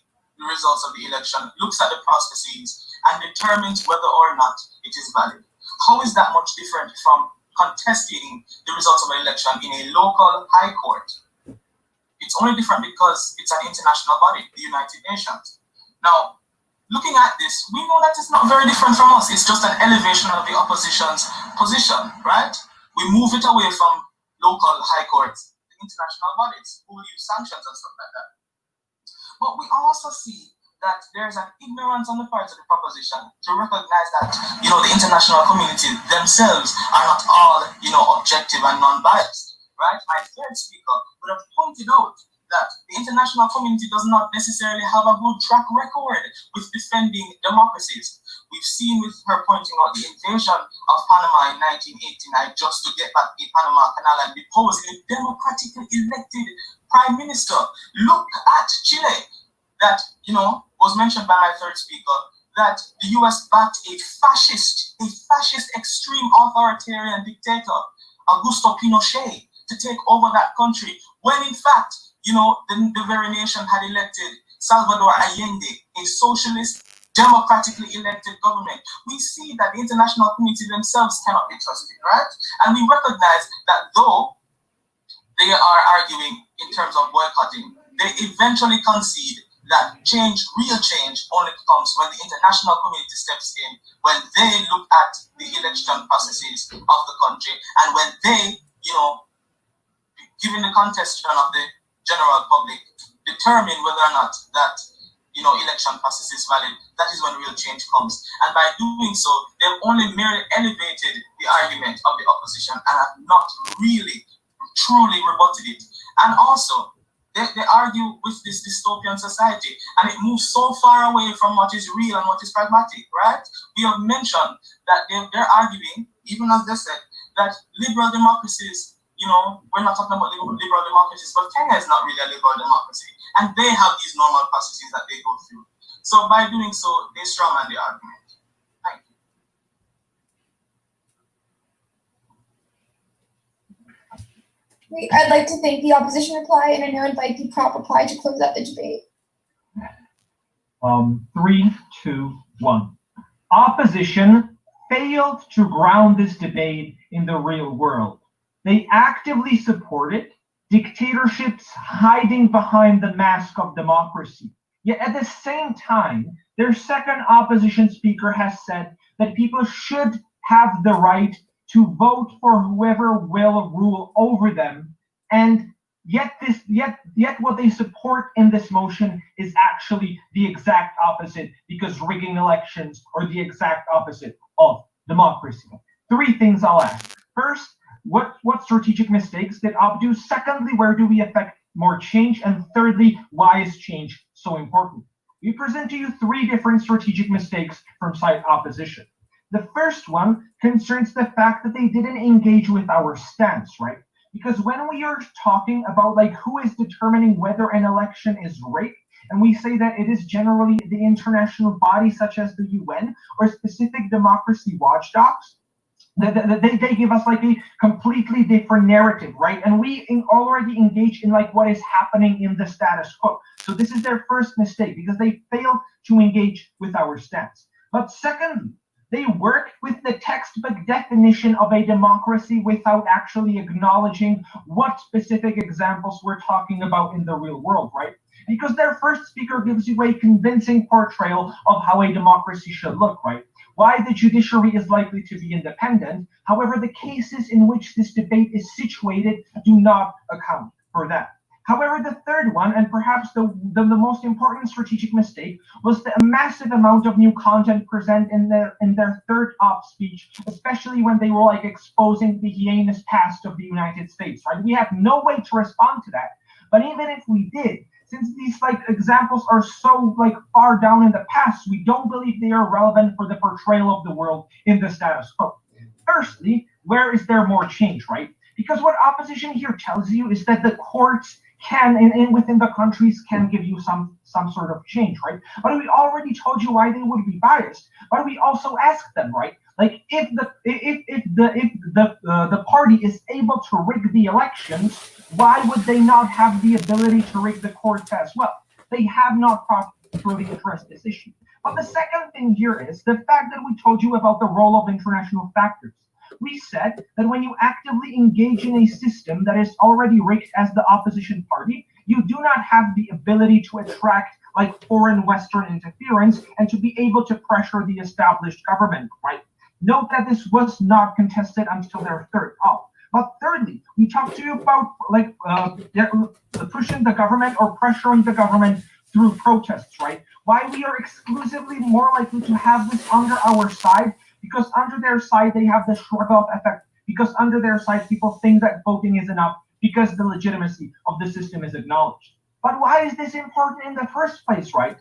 Speaker 5: results of the election, looks at the processes, and determines whether or not it is valid. How is that much different from contesting the results of an election in a local high court? It's only different because it's an international body, the United Nations. Now, looking at this, we know that it's not very different from us. It's just an elevation of the opposition's position, right? We move it away from local high courts, the international bodies who will use sanctions and stuff like that. But we also see that there's an ignorance on the part of the proposition to recognize that, the international community themselves are not all, objective and non-biased, right? My third speaker would have pointed out that the international community does not necessarily have a good track record with defending democracies. We've seen with her pointing out the invasion of Panama in 1989 just to get back the Panama Canal and depose a democratically elected prime minister. Look at Chile, that, was mentioned by my third speaker, that the US backed a fascist extreme authoritarian dictator, Augusto Pinochet, to take over that country, when in fact, the very nation had elected Salvador Allende, a socialist, democratically elected government. We see that the international community themselves cannot be trusted, right? And we recognize that though they are arguing in terms of boycotting, they eventually concede that real change only comes when the international community steps in, when they look at the election processes of the country, and when they, given the contestation of the general public, determine whether or not that election process is valid. That is when real change comes. And by doing so, they've only merely elevated the argument of the opposition and have not really truly rebutted it. And also, they argue with this dystopian society, and it moves so far away from what is real and what is pragmatic, right? We have mentioned that they're arguing, even as they said, that liberal democracies, we're not talking about liberal democracies, but Kenya is not really a liberal democracy, and they have these normal processes that they go through. So by doing so, they strawman the argument. Thank you.
Speaker 4: I'd like to thank the opposition reply, and I now invite the prop reply to close out the debate.
Speaker 8: 3, 2, 1. Opposition failed to ground this debate in the real world. They actively supported dictatorships hiding behind the mask of democracy. Yet at the same time, their second opposition speaker has said that people should have the right to vote for whoever will rule over them, and yet what they support in this motion is actually the exact opposite, because rigging elections are the exact opposite of democracy. 3 things I'll ask. First, what strategic mistakes did OP do? Secondly, where do we affect more change? And thirdly, why is change so important? We present to you 3 different strategic mistakes from side opposition. The first one concerns the fact that they didn't engage with our stance, right? Because when we are talking about who is determining whether an election is rigged, and we say that it is generally the international body such as the UN or specific democracy watchdogs, they give us a completely different narrative, right? And we already engage in what is happening in the status quo. So this is their first mistake, because they fail to engage with our stance. But secondly, they work with the textbook definition of a democracy without actually acknowledging what specific examples we're talking about in the real world, right? Because their first speaker gives you a convincing portrayal of how a democracy should look, right? Why the judiciary is likely to be independent. However, the cases in which this debate is situated do not account for that. However, the third one, and perhaps the most important strategic mistake, was the massive amount of new content present in their third op speech, especially when they were exposing the heinous past of the United States, right? We have no way to respond to that. But even if we did, since these examples are so far down in the past, we don't believe they are relevant for the portrayal of the world in the status quo. Firstly, where is there more change, right? Because what opposition here tells you is that the courts can, and within the countries, can give you some sort of change, right? But we already told you why they would be biased. But we also asked them, right? If the party is able to rig the elections, why would they not have the ability to rig the courts as well? They have not properly addressed this issue. But the second thing here is the fact that we told you about the role of international factors. We said that when you actively engage in a system that is already rigged as the opposition party, you do not have the ability to attract foreign Western interference and to be able to pressure the established government, right? Note that this was not contested until their third op. But thirdly, we talked to you about pushing the government or pressuring the government through protests, right? Why we are exclusively more likely to have this under our side, because under their side they have the shrug-off effect, because under their side people think that voting is enough, because the legitimacy of the system is acknowledged. But why is this important in the first place, right?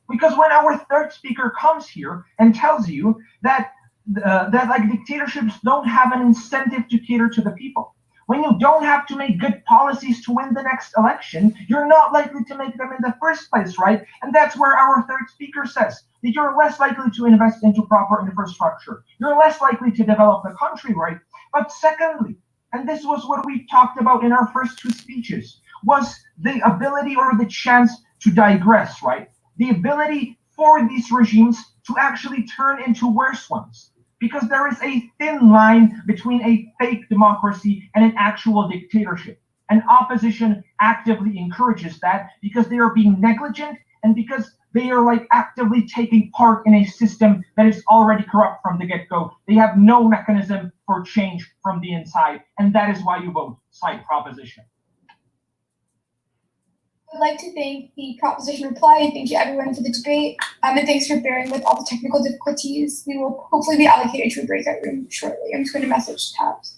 Speaker 8: Because when our third speaker comes here and tells you that dictatorships don't have an incentive to cater to the people, when you don't have to make good policies to win the next election, you're not likely to make them in the first place, right? And that's where our third speaker says that you're less likely to invest into proper infrastructure. You're less likely to develop the country, right? But secondly, and this was what we talked about in our first two speeches, was the ability or the chance to digress, right? The ability for these regimes to actually turn into worse ones. Because there is a thin line between a fake democracy and an actual dictatorship. And opposition actively encourages that because they are being negligent and because they are like actively taking part in a system that is already corrupt from the get-go. They have no mechanism for change from the inside, and that is why you vote side proposition.
Speaker 4: I'd like to thank the proposition reply and thank you everyone for the debate. And thanks for bearing with all the technical difficulties. We will hopefully be allocated to a breakout room shortly. I'm just going to message Tabs.